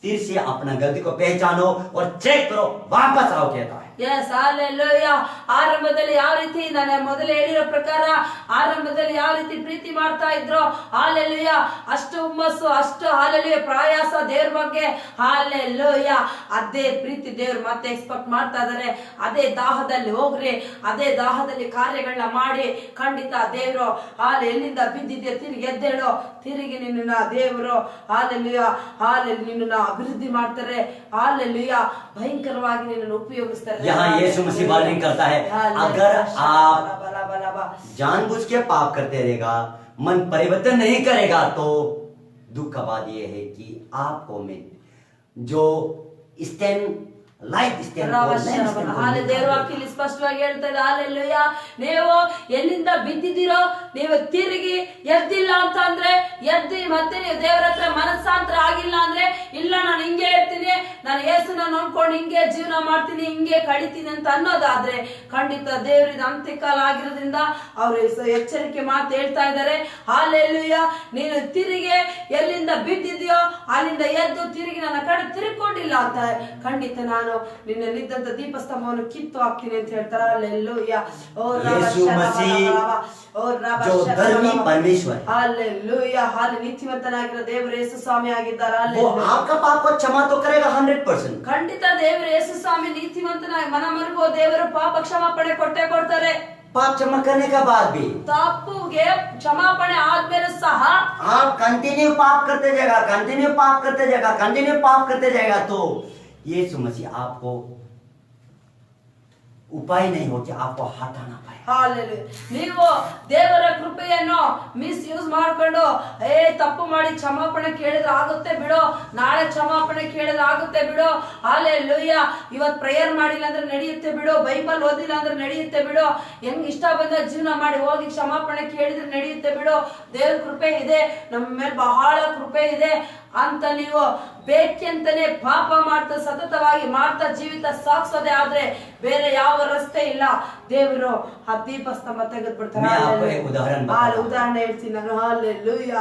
फिर से अपना गलती को पहचानो और चेक करो, वापस आओ कहता है।
Yes hallelujah. ಆರಂಭದಲ್ಲಿ ಯಾವ ರೀತಿ ನಾನು ಮೊದಲು ಹೇಳಿರೋ ಪ್ರಕಾರ ಆರಂಭದಲ್ಲಿ ಯಾವ ರೀತಿ ಪ್ರೀತಿ ಮಾಡ್ತಾ ಇದ್ರೋ, ಹಾಲೆಲೂಯ, ಅಷ್ಟು ಹುಮ್ಮಸ್ಸು, ಅಷ್ಟು ಹಾಲೆಲೂಯ ಪ್ರಯಾಸ ದೇವ್ರ ಬಗ್ಗೆ, ಹಾಲೆಲೂಯ, ಅದೇ ಪ್ರೀತಿ ದೇವ್ರು ಮತ್ತೆ ಎಕ್ಸ್ಪೆಕ್ಟ್ ಮಾಡ್ತಾ ಇದಾರೆ. ಅದೇ ದಾಹದಲ್ಲಿ ಹೋಗ್ರಿ, ಅದೇ ದಾಹದಲ್ಲಿ ಕಾರ್ಯಗಳನ್ನ ಮಾಡಿ, ಖಂಡಿತ ದೇವ್ರು ಎಲ್ಲಿಂದ ಬಿದ್ದಿದ್ದೆ ತಿರುಗಿ ಎದ್ದೇಳು, ತಿರುಗಿ ನಿನ್ನ ದೇವರು ಹಾಲೆಲೂಯ ಹಾಲೆಲ್ ನಿನ್ನ ಅಭಿವೃದ್ಧಿ ಮಾಡ್ತಾರೆ. ಹಾಲೆಲೂಯ, ಭಯಂಕರವಾಗಿ ನಿನ್ನನ್ನು ಉಪಯೋಗಿಸ್ತಾರೆ.
यहाँ यीशु मसीह वार्निंग करता है, अगर आप जानबूझ के पाप करते रहेगा, मन परिवर्तन नहीं करेगा, तो दुख का बात यह है कि आपको में जो स्टैंड लाइफ स्टैंड
ದೇವ್ರ ವಾಕ್ಯದಲ್ಲಿ ಸ್ಪಷ್ಟವಾಗಿ ಹೇಳ್ತಾ ಇದೆ, ಹಾಲೆಲೂಯ, ನೀವು ಎಲ್ಲಿಂದ ಬಿದ್ದಿದ್ದೀರೋ ನೀವು ತಿರುಗಿ ಎದ್ದಿಲ್ಲ ಅಂತ ಅಂದ್ರೆ, ಎದ್ದಿ ಮತ್ತೆ ನೀವು ದೇವರ ಹತ್ರ ಮನಸ್ಸಾಂತರ ಆಗಿಲ್ಲ ಅಂದ್ರೆ ಇಲ್ಲ ನಾನು ಹಿಂಗೆ ಇರ್ತೀನಿ, ನಾನು ಯೇಸುನ ನಂಬ್ಕೊಂಡು ಹಿಂಗೆ ಜೀವನ ಮಾಡ್ತೀನಿ, ಹಿಂಗೆ ಕಳಿತೀನಿ ಅಂತ ಅನ್ನೋದಾದ್ರೆ ಖಂಡಿತ ದೇವರಿದ ಅಂತ್ಯಕಾಲ ಆಗಿರೋದ್ರಿಂದ ಅವರು ಎಚ್ಚರಿಕೆ ಮಾತು ಹೇಳ್ತಾ ಇದ್ದಾರೆ. ಹಾಲೆಲೂಯ. ನೀನು ತಿರುಗಿ ಎಲ್ಲಿಂದ ಬಿದ್ದಿದ್ಯೋ ಅಲ್ಲಿಂದ ಎದ್ದು ತಿರುಗಿ ನನ್ನ ಕಡೆ ತಿರುಗಿಕೊಂಡಿಲ್ಲ ಅಂತ ಖಂಡಿತ ನಾನು ನಿನ್ನಲ್ಲಿದ್ದಂತ ದೀಪಸ್ತಂಭವನ್ನು ಕಿತ್ತು ಹಾಕ್ತೀನಿ ಅಂತ ಹೇಳ್ತಾರೆ. ಹಾಲೆಲೂಯ. ಹಾಲೆಲೂಯ. ಹಾಲೆ ನೀತಿವಂತನಾಗಿರೋ ದೇವರು ಯೇಸು ಸ್ವಾಮಿ ಆಗಿದ್ದಾರೆ.
आपका पाप को क्षमा तो करेगा 100%.
ಖಂಡಿತ ದೇವರು ಯೇಸು ಸ್ವಾಮಿ ನೀತಿವಂತನಾಗಿ ಮನಮರುಗೋ ದೇವರು ಪಾಪ ಕ್ಷಮಾಪಣೆ ಕೊಟ್ಟೆ ಕೊಡ್ತಾರೆ.
पाप क्षमा करने के बाद भी
ತಪ್ಪುಗೆ ಕ್ಷಮಾಪಣೆ ಆದ್ಮೇಲೆ ಸಹ
आप कंटिन्यू पाप करते जाएगा, कंटिन्यू पाप करते जाएगा, कंटिन्यू पाप करते जाएगा तो यीशु मसीह आपको उपाय नहीं हो कि आपको हटाना पाए.
ಹಾಲೆಲೂಯ. ನೀವು ದೇವರ ಕೃಪೆಯನ್ನು ಮಿಸ್ಯೂಸ್ ಮಾಡ್ಕೊಂಡು ತಪ್ಪು ಮಾಡಿ ಕ್ಷಮಾಪಣೆ ಕೇಳಿದ್ರೆ ಆಗುತ್ತೆ ಬಿಡು, ನಾಳೆ ಕ್ಷಮಾಪಣೆ ಕೇಳಿದ್ರೆ ಆಗುತ್ತೆ ಬಿಡು, ಹಾಲೆಲೂಯ, ಇವತ್ ಪ್ರೇಯರ್ ಮಾಡಿಲ್ಲ ಅಂದ್ರೆ ನಡೆಯುತ್ತೆ ಬಿಡು, ಬೈಬಲ್ ಓದಿಲ್ಲ ಅಂದ್ರೆ ನಡೆಯುತ್ತೆ ಬಿಡು, ಹೆಂಗ್ ಇಷ್ಟ ಬಂದ ಜೀವನ ಮಾಡಿ ಹೋಗಿ ಕ್ಷಮಾಪಣೆ ಕೇಳಿದ್ರೆ ನಡೆಯುತ್ತೆ ಬಿಡು, ದೇವ್ರ ಕೃಪೆ ಇದೆ, ನಮ್ಮ ಮೇಲೆ ಬಹಳ ಕೃಪೆ ಇದೆ ಅಂತ ನೀವು ಬೇಕೆಂತಾನೆ ಪಾಪ ಮಾಡ್ತಾ ಸತತವಾಗಿ ಮಾಡ್ತಾ ಜೀವಿತ ಸಾಗಿಸೋದೇ ಆದ್ರೆ ಬೇರೆ ಯಾವ ರಸ್ತೆ ಇಲ್ಲ. ದೇವರು ಆ ದೀಪಸ್ತಂಭ ತೆಗೆದು ಬಿಡ್ತಾರೆ. ಉದಾಹರಣೆ ಹೇಳ್ತೀನಿ ನಾನು. ಹಾಲೆಲೂಯ.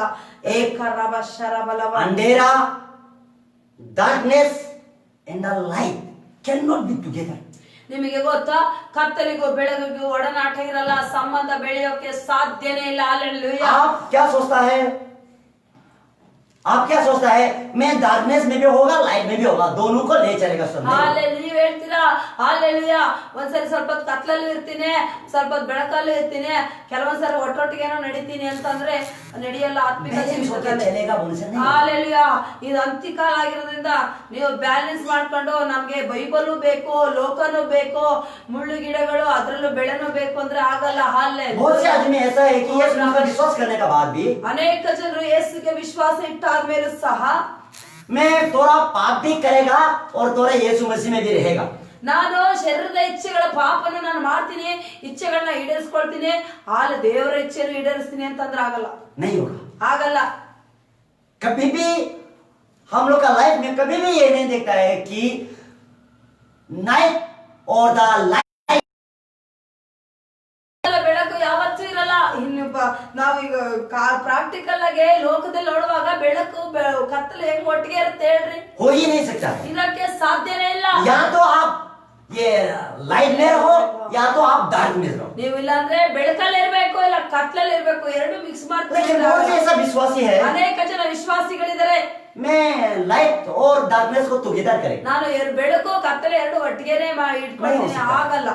अंधेरा, darkness and the light cannot be together.
ನಿಮಗೆ ಗೊತ್ತಾ, ಕತ್ತಲಿಗೂ ಬೆಳಗಿಗೂ ಒಡನಾಟ ಇರಲ್ಲ, ಸಂಬಂಧ ಬೆಳೆಯೋಕೆ ಸಾಧ್ಯನೇ ಇಲ್ಲ. ಹಾಲೆಲೂಯ.
आप क्या सोचता है, आप क्या सोचता है मैं डार्कनेस में भी होगा लाइट में भी होगा, दोनों को ले चलेगा.
ನೀವ್ ಹೇಳ್ತೀರಾ ಹಾಲೆಲೂಯ, ಒಂದ್ಸರಿ ಸ್ವಲ್ಪ ಕತ್ಲಲ್ಲಿ ಇರ್ತೀನಿ, ಸ್ವಲ್ಪ ಬೆಳಕಲ್ಲಿ ಇರ್ತೀನಿ, ಕೆಲವೊಂದ್ಸರಿ ಒಟ್ಟೊಟ್ಟಿಗೇನೋ ನಡೀತೀನಿ ಅಂತಂದ್ರೆ ನಡೆಯಲ್ಲ. ಆತ್ಮಿಕ ಹಾಲೆಲೂಯ. ಇದು ಅಂತ್ಯಕಾಲ ಆಗಿರೋದ್ರಿಂದ ನೀವು ಬ್ಯಾಲೆನ್ಸ್ ಮಾಡ್ಕೊಂಡು ನಮ್ಗೆ ಬೈಬಲು ಬೇಕು, ಲೋಕನೂ ಬೇಕು, ಮುಳ್ಳು ಗಿಡಗಳು ಅದ್ರಲ್ಲೂ ಬೆಳೆನೂ ಬೇಕು ಅಂದ್ರೆ ಆಗಲ್ಲ. ಅನೇಕ ಜನರು ಯೇಸುಗೆ ವಿಶ್ವಾಸ ಇಟ್ಟಾದ್ಮೇಲೂ ಸಹ
मैं तोरा पाप भी करेगा और तोरा यीशु मसीह में भी रहेगा.
ನಾನು ಶರೀರದ ಇಚ್ಛೆಗಳ ಪಾಪನ ನಾನು ಮಾಡ್ತೀನಿ, ಇಚ್ಛೆಗಳನ್ನ ಈಡೇರಿಸ್ಕೊಳ್ತೀನಿ, ಆದ್ರೆ ದೇವರ ಇಚ್ಛೆಯನ್ನು ಈಡೇರಿಸ್ತೀನಿ ಅಂತಂದ್ರೆ ಆಗಲ್ಲ.
नहीं होगा,
ಆಗಲ್ಲ.
कभी भी हम लोग का लाइफ में कभी भी ये नहीं देखता है कि नाइट और द लाइट
ಬೆಳಕು ಯಾವತ್ತೂ ಇರಲ್ಲ. ಇನ್ನು ನಾವೀಗ ಪ್ರಾಕ್ಟಿಕಲ್ ಆಗಿ ಲೋಕದಲ್ಲಿ ನೋಡುವಾಗ ಬೆಳಕು ಕತ್ತಲು ಹೆಂಗ್ ಒಟ್ಟಿಗೆ ಇರುತ್ತೆ ಹೇಳ್ರಿ?
हो ही नहीं सकता.
ಇದಕ್ಕೆ ಸಾಧ್ಯನೇ ಇಲ್ಲ.
या तो आप ये लाइट में रहो या तो आप डार्क में रहो.
ನೀವು ಇಲ್ಲ ಅಂದ್ರೆ ಬೆಳಕಲ್ಲಿ ಇರ್ಬೇಕು, ಇಲ್ಲ ಕತ್ತಲಲ್ಲಿ ಇರ್ಬೇಕು, ಎರಡು ಮಿಕ್ಸ್ ಮಾಡ್ತಾರೆ.
ऐसा विश्वासी है,
ಅನೇಕ ಜನ ವಿಶ್ವಾಸಿಗಳಿದ್ದಾರೆ,
मैं लाइट और डार्कनेस को टुगेदर करें.
ನಾನು ಬೆಳಕು ಕತ್ತಲೆ ಎರಡು ಒಟ್ಟಿಗೆನೆ ಇಟ್ಕೊಳ್ತೀನಿ, ಆಗಲ್ಲ.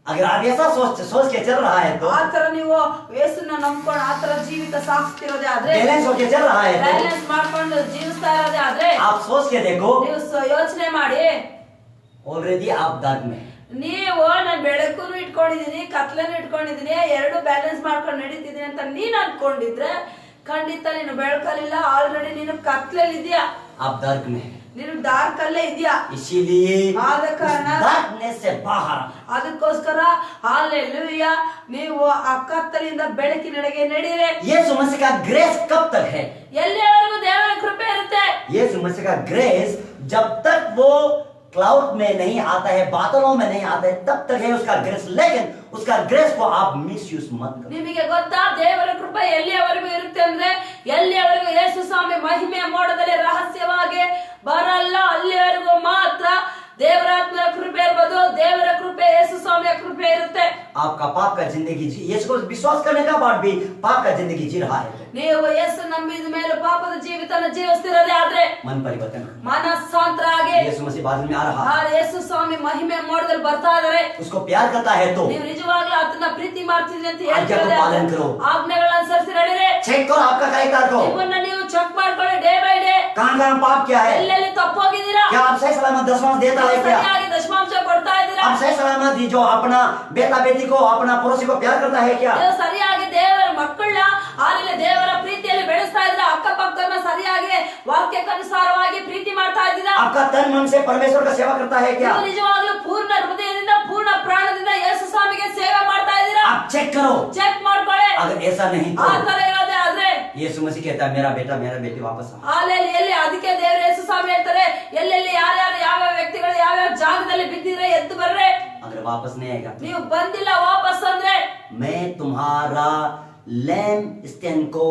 अगर आप ऐसा सोच के चल रहा है तो
ಆತರ ನೀವು ಯೇಸುನ ನಂಬ್ಕೊಂಡು ಆತರ ಜೀವಿತ ಸಾಗಿಸ್ತಿರೋದೇ ಆದ್ರೆ,
बैलेंस होके चल रहा है तो
ಬ್ಯಾಲೆನ್ಸ್ ಮಾಡ್ಕೊಂಡು ಜೀವಿಸ್ತಾ ಇರೋದೇ ಆದ್ರೆ
आप सोच के देखो,
ನೀವು ಯೋಚನೆ ಮಾಡಿ,
ऑलरेडी आप डार्क में.
ನೀವು ನಾನು ಬೆಳಕುನು ಇಟ್ಕೊಂಡಿದೀನಿ, ಕತ್ಲನ್ನು ಇಟ್ಕೊಂಡಿದೀನಿ, ಎರಡು ಬ್ಯಾಲೆನ್ಸ್ ಮಾಡ್ಕೊಂಡು ನಡೀತಿದೀನಿ ಅಂತ ನೀನ್ ಅನ್ಕೊಂಡಿದ್ರೆ ಖಂಡಿತ ನೀನು ಬೆಳಕಲ್ಲಿಲ್ಲ, ಆಲ್ರೆಡಿ ನೀನು ಕತ್ಲಲ್ಲಿ ಇದೆಯಾ,
आप डार्क में,
ನೀನು ಡಾರ್ಕ್ ಅಲ್ಲೇ ಇದೆಯಾ.
इसीलिए
ಆದ ಕಾರಣ
डार्कनेस से बाहर,
ಅದಕ್ಕೋಸ್ಕರ ಹಾಲೆಲೂಯ, ನೀವು ಆ ಕತ್ತಲಿಂದ ಬೆಳಕಿನೆಡೆಗೆ ನಡೀರಿ.
यीशु मसीह का ग्रेस कब तक है?
ಎಲ್ಲಿವರೆಗೂ ದೇವರ ಕೃಪೆ ಇರುತ್ತೆ?
यीशु मसीह का ग्रेस जब तक वो क्लाउड में नहीं आता है, बादलों में नहीं आता है, तब तक है उसका ग्रेस. लेकिन उसका ग्रेस को आप मिसयूज मत करो.
ನಿಮಗೆ ಗೊತ್ತಾ, ದೇವರ ಕೃಪೆ ಎಲ್ಲಿಯವರೆಗೂ ಇರುತ್ತೆ ಅಂದ್ರೆ, ಎಲ್ಲಿಯವರೆಗೂ ಯೇಸು ಸ್ವಾಮಿ ಮಹಿಮೆಯ ಮೋಡದಲ್ಲಿ ರಹಸ್ಯವಾಗಿ ಬರಲ್ಲ ಅಲ್ಲಿವರೆಗೂ ಮಾತ್ರ ದೇವರಾತ್ಮನ ಕೃಪೆ ಇರ್ಬೋದು, ದೇವರ ಕೃಪೆ ಯೇಸು ಸ್ವಾಮಿಯ ಕೃಪೆ ಇರುತ್ತೆ.
आपका पाप का जिंदगी जी, यीशु को विश्वास करने का बाद भी पाप का जिंदगी जी रहा है,
ನೀವು ಯೇಸು ನಂಬಿದ ಮೇಲೆ ಪಾಪದ ಜೀವಿತನ ಜೀವಿಸ್ತಿರೋದೇ ಆದ್ರೆ
मन परिवर्तन,
ಮನಸ್ಸಾಂತರ ಆಗಿ
यीशु मसीह बादल में आ रहा है,
ಯೇಸು ಸ್ವಾಮಿ ಮಹಿಮೆ ಮೋಡದಲ್ಲಿ ಬರ್ತಾ ಇದಾರೆ,
उसको प्यार करता है तो
ನೀವು ನಿಜವಾಗ್ಲೂ ಅದನ್ನ ಪ್ರೀತಿ ಮಾಡ್ತಿದ್ರಿ ಅಂತ
आज्ञा को पालन करो.
ಆಜ್ಞೆಗಳನ್ನ ಅನುಸರಿಸಿ ನಡೀರಿ.
चेक करो आपका कैरेक्टर को,
ನಿಮ್ಮನ್ನ ನೀವು ಚೆಕ್ ಮಾಡ್ಕೊಳ್ಳಿ ಡೇ ಬೈ ಡೇ.
कहाँ पाप क्या है,
ಎಲ್ಲೆಲ್ಲಿ ತಪ್ಪೋಗಿದ್ದೀರಾ,
क्या आप सही सलामत दशमांश देता है, क्या
ಸರಿಯಾಗಿ ದಶಮಾಂಶ ಕೊಡ್ತಾ ಇದ್ದೀರಾ,
आप सही सलामत जो अपना बेटा बेटी को अपना पड़ोसी को प्यार करता है, क्या
ನೀವು ಸರಿಯಾಗಿ ದೇವರ ಮಕ್ಕಳನ್ನ ಆಮೇಲೆ ದೇವರ ಪ್ರೀತಿಯಲ್ಲಿ ಬೆಳೆಸ್ತಾ ಇದ್ದೀರಾ, ಅಕ್ಕಪಕ್ಕನ ಸರಿಯಾಗಿ ವಾಕ್ಯಕ್ಕನುಸಾರವಾಗಿ ಪ್ರೀತಿ ಮಾಡ್ತಾ ಇದ್ದೀರಾ,
आपका तन मन से परमेश्वर का सेवा करता है, क्या
ನೀವು ನಿಜವಾಗ್ಲೂ ಪೂರ್ಣ ಹೃದಯದಿಂದ ಪೂರ್ಣ ಪ್ರಾಣದಿಂದ ಯೇಸು ಸ್ವಾಮಿಗೆ ಸೇವೆ ಮಾಡ್ತಾ ಇದ್ದೀರಾ.
आप चेक करो.
ಚೆಕ್ ಮಾಡ್ಕೊಳ್ಳಿ.
अगर ऐसा नहीं
ಆ
तो
ತರ ಇರೋದೇ ಆದ್ರೆ
यीशु मसीह कहता है मेरा बेटा मेरा बेटी वापस आ।
ಎಲ್ಲಿ ಅದಕ್ಕೆ ದೇವರು ಯೇಸು ಸ್ವಾಮಿ ಹೇಳ್ತಾರೆ, ಎಲ್ಲೆಲ್ಲಿ ಯಾರ್ಯಾರು ಯಾವ್ಯಾವ ವ್ಯಕ್ತಿಗಳು ಯಾವ್ಯಾವ ಜಾಗದಲ್ಲಿ ಬಿದ್ದಿದ್ರೆ ಎದ್ದು ಬರ್ರೆ.
अगर वापस नहीं आएगा
ನೀವು ಬಂದಿಲ್ಲ ವಾಪಸ್ ಅಂದ್ರೆ
मैं तुम्हारा लैम्प स्टैंड को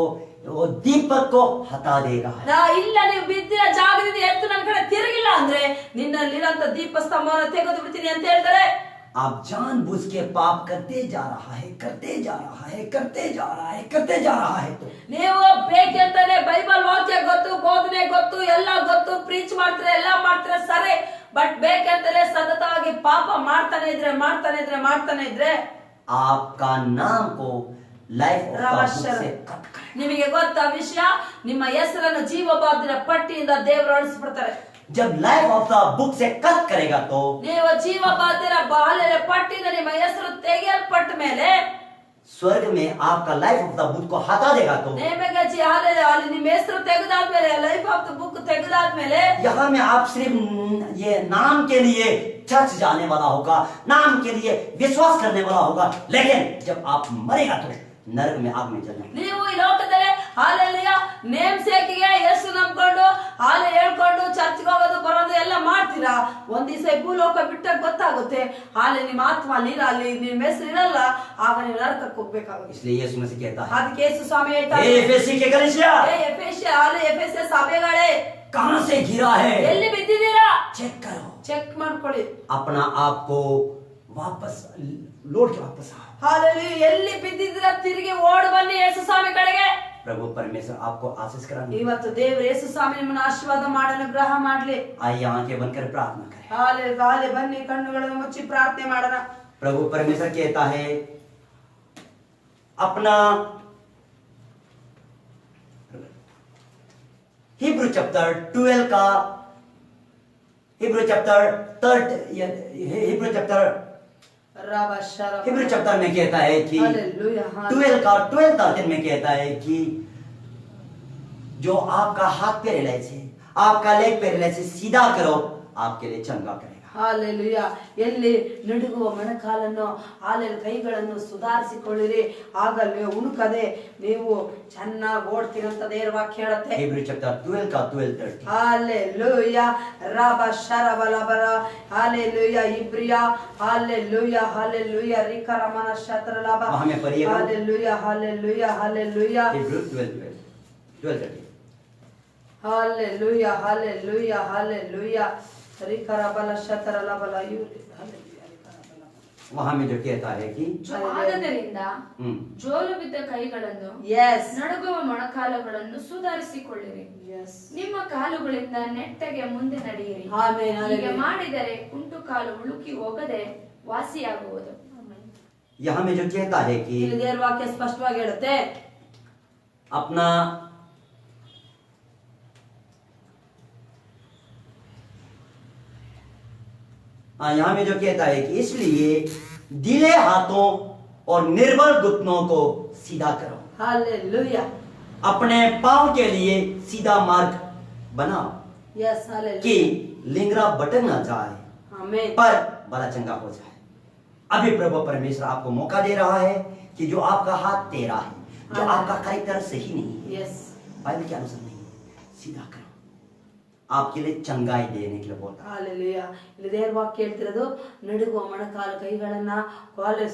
वो दीपक को हटा देगा।
ಇಲ್ಲ ನೀವು ಬಿದ್ದಿರ ಜಾಗದಿಂದ ಎದ್ದು ನನ್ನ ಕಡೆ ತಿರುಗಿಲ್ಲ ಅಂದ್ರೆ ನಿನ್ನಲ್ಲಿರುವಂತ ದೀಪ ಸ್ತಂಭವನ್ನು ತೆಗೆದು ಬಿಡ್ತೀನಿ ಅಂತ ಹೇಳ್ತಾರೆ.
आप जानबूझ के पाप करते जा रहा है, करते जा रहा है, करते जा रहा है, करते जा रहा है तो
ನೀವು ಬೇಕಂತಾನೆ ಬೈಬಲ್ ವಾಕ್ಯ ಗೊತ್ತು, ಬೋಧನೆ ಗೊತ್ತು, ಎಲ್ಲ ಗೊತ್ತು, ಪ್ರೀಚ್ ಮಾಡ್ತಾರೆ, ಎಲ್ಲ ಮಾಡ್ತಾರೆ ಸರಿ, ಬಟ್ ಬೇಕಂತಾನೆ ಸತತವಾಗಿ ಪಾಪ ಮಾಡ್ತಾನೆ ಇದ್ರೆ
आपका नाम को लाइफ ऑफ द बुक से कट करें।
ನಿಮಗೆ ಗೊತ್ತಾ ವಿಷಯ, ನಿಮ್ಮ ಹೆಸರನ್ನು ಜೀವಬಾಧ್ಯರ ಪಟ್ಟಿಯಿಂದ ದೇವರು ಅಳಿಸ್ಬಿಡ್ತಾರೆ.
जब लाइफ ऑफ द बुक से कट करेगा तो
ನೀವು ಜೀವಬಾಧ್ಯರ ಬಾಲ್ಯದ ಪಟ್ಟಿಯಿಂದ ನಿಮ್ಮ ಹೆಸರು ತೆಗೆಯಲ್ಪಟ್ಟ ಮೇಲೆ
स्वर्ग में आपका लाइफ ऑफ द बुक को हटा देगा तो
ನೇಮಕ ಅಲ್ಲಿ ನಿಮ್ಮ ಹೆಸರು ತೆಗೆದಾದ್ಮೇಲೆ ಲೈಫ್ ಆಫ್ ದ ಬುಕ್ ತೆಗೆದಾದ್ಮೇಲೆ
यहाँ में आप सिर्फ ये नाम के लिए चर्च जाने वाला होगा, नाम के लिए विश्वास करने वाला होगा, लेकिन जब आप मरेगा तो नरक में आग में जलना।
ನೀವು ಈ ಲೋಕದಲ್ಲಿ ಹಾಲೆಲೂಯ ನೇಮ್ ಸೇಕಿಗೆ ಯೇಸು ನಂಬ್ಕೊಂಡು ಹಾಲೆ ಹೇಳ್ಕೊಂಡು ಚರ್ಚ್ಗೆ ಹೋಗೋದು ಬರೋದು ಎಲ್ಲ ಮಾಡ್ತೀರಾ, ಒಂದ್ ದಿವಸ ಭೂಲೋಕ ಬಿಟ್ಟಾಗ ಗೊತ್ತಾಗುತ್ತೆ ಹಾಲೆ ನಿಮ್ಮ ಆತ್ಮ ಅಲ್ಲಿ ನಿಮ್ಮ ಹೆಸರು ಇರಲ್ಲ, ಆಗ ನೀವು ನರಕಕ್ಕೆ ಹೋಗ್ಬೇಕಾಗುತ್ತೆ.
इसलिए यीशु मसीह कहता है
ಅದಕ್ಕೆ ಯೇಸು ಸ್ವಾಮಿ ಹೇಳ್ತಾರೆ,
एफेसी के कलीसिया
ಎಫೆಸ ಸಭೆಗಳೇ
कहां से गिरा है,
ಎಲ್ಲಿ ಬಿದ್ದಿದ್ದೀರಾ
चेक करो,
ಚೆಕ್ ಮಾಡ್ಕೊಳ್ಳಿ.
अपना आप को वापस लौट के वापस आओ।
ಹಾಲೆಲೂಯ ಎಲ್ಲಿ ಬಿದ್ದಿದ್ದೀರಾ ತಿರುಗಿ ಓಡ್ ಬನ್ನಿ ಯೇಸು ಸ್ವಾಮಿ ಕಡೆಗೆ.
प्रभु परमेश्वर आपको आशीष कराने।
ಇವತ್ತು ದೇವರು ಯೇಸು ಸ್ವಾಮಿ ನಿಮ್ಮನ್ನು ಆಶೀರ್ವಾದ ಮಾಡಿ ಅನುಗ್ರಹ ಮಾಡ್ಲಿ.
आइए आंखें बंद कर प्रार्थना करें।
ಹಾಲೆ ಬನ್ನಿ ಕಣ್ಣುಗಳನ್ನು ಮುಚ್ಚಿ ಪ್ರಾರ್ಥನೆ ಮಾಡೋಣ.
प्रभु परमेश्वर कहता है अपना हिब्रू चैप्टर 12 का हिब्रू चैप्टर में कहता है कि 12 का 12 में कहता है कि जो आपका हाथ पैरालाइज है, आपका लेग पैरालाइज है, सीधा करो, आपके लिए चंगा करेगा।
ಹಾಲೆಲೂಯ ಎಲ್ಲಿ ನಡುಗುವ ಮೊಣಕಾಲನ್ನು ಕೈಗಳನ್ನು ಸುಧಾರಿಸಿಕೊಳ್ಳಿರಿ, ಆಗ ಉಣುಕದೆ ನೀವು ಚೆನ್ನಾಗಿ ಓಡ್ತೀರಂತ ದೇವರ ವಾಕ್ಯ ಹೇಳುತ್ತೆ.
हिब्रू चैप्टर 12 का 12:30
ಹಾಲೆಲೂಯ ರಬ ಶರಬಲಬರ ಹಾಲೆಲೂಯ ಇಬ್ರಿಯ ಹಾಲೆಲೂಯ ರಿಕರಮನ ಶತ್ರಲಬ
हमें पढ़िएगा
ಹಾಲೆಲೂಯ
हिब्रू 12:30
ಹಾಲೆಲೂಯ ರಿಕರಬಲ ಶತ್ರಲಬಲ
वहां में जो कहता है कि
ಆದದರಿಂದ ಜೋಲು ಬಿದ್ದ ಕೈಗಳನ್ನು ನಡುಗುವ ಮೊಣಕಾಲುಗಳನ್ನು ಸುಧಾರಿಸಿಕೊಳ್ಳಿರಿ, ನಿಮ್ಮ ಕಾಲುಗಳಿಂದ ನೆಟ್ಟಗೆ ಮುಂದೆ ನಡೆಯಿರಿ. ಹೀಗೆ ಮಾಡಿದರೆ ಕುಂಟು ಕಾಲು ಉಳುಕಿ ಹೋಗದೆ ವಾಸಿಯಾಗುವುದು.
यहाँ में जो कहता है कि
ದೇವರ ವಾಕ್ಯ ಸ್ಪಷ್ಟವಾಗಿ ಹೇಳುತ್ತೆ,
अपना यहाँ में जो कहता है कि इसलिए ढीले हाथों और निर्बल घुटनों को सीधा करो।
हालेलुया
अपने पांव के लिए सीधा मार्ग बनाओ,
यस हालेलुया
कि लिंगरा भटक ना जाए,
आमीन,
पर बड़ा चंगा हो जाए। अभी प्रभु परमेश्वर आपको मौका दे रहा है कि जो आपका हाथ टेढ़ा है, जो आपका कैरेक्टर सही नहीं है,
यस
बाइबल के अनुसार नहीं है, सीधा करो, आपके लिए चंगाई देने के लिए बोलता है।
हालेलुया ಇಲ್ಲಿ ದೇವರ ವಾಕ್ಯ ಹೇಳ್ತಿರೋದು ನಡುಗುವ ಮೊಣಕಾಲು ಕೈಗಳನ್ನ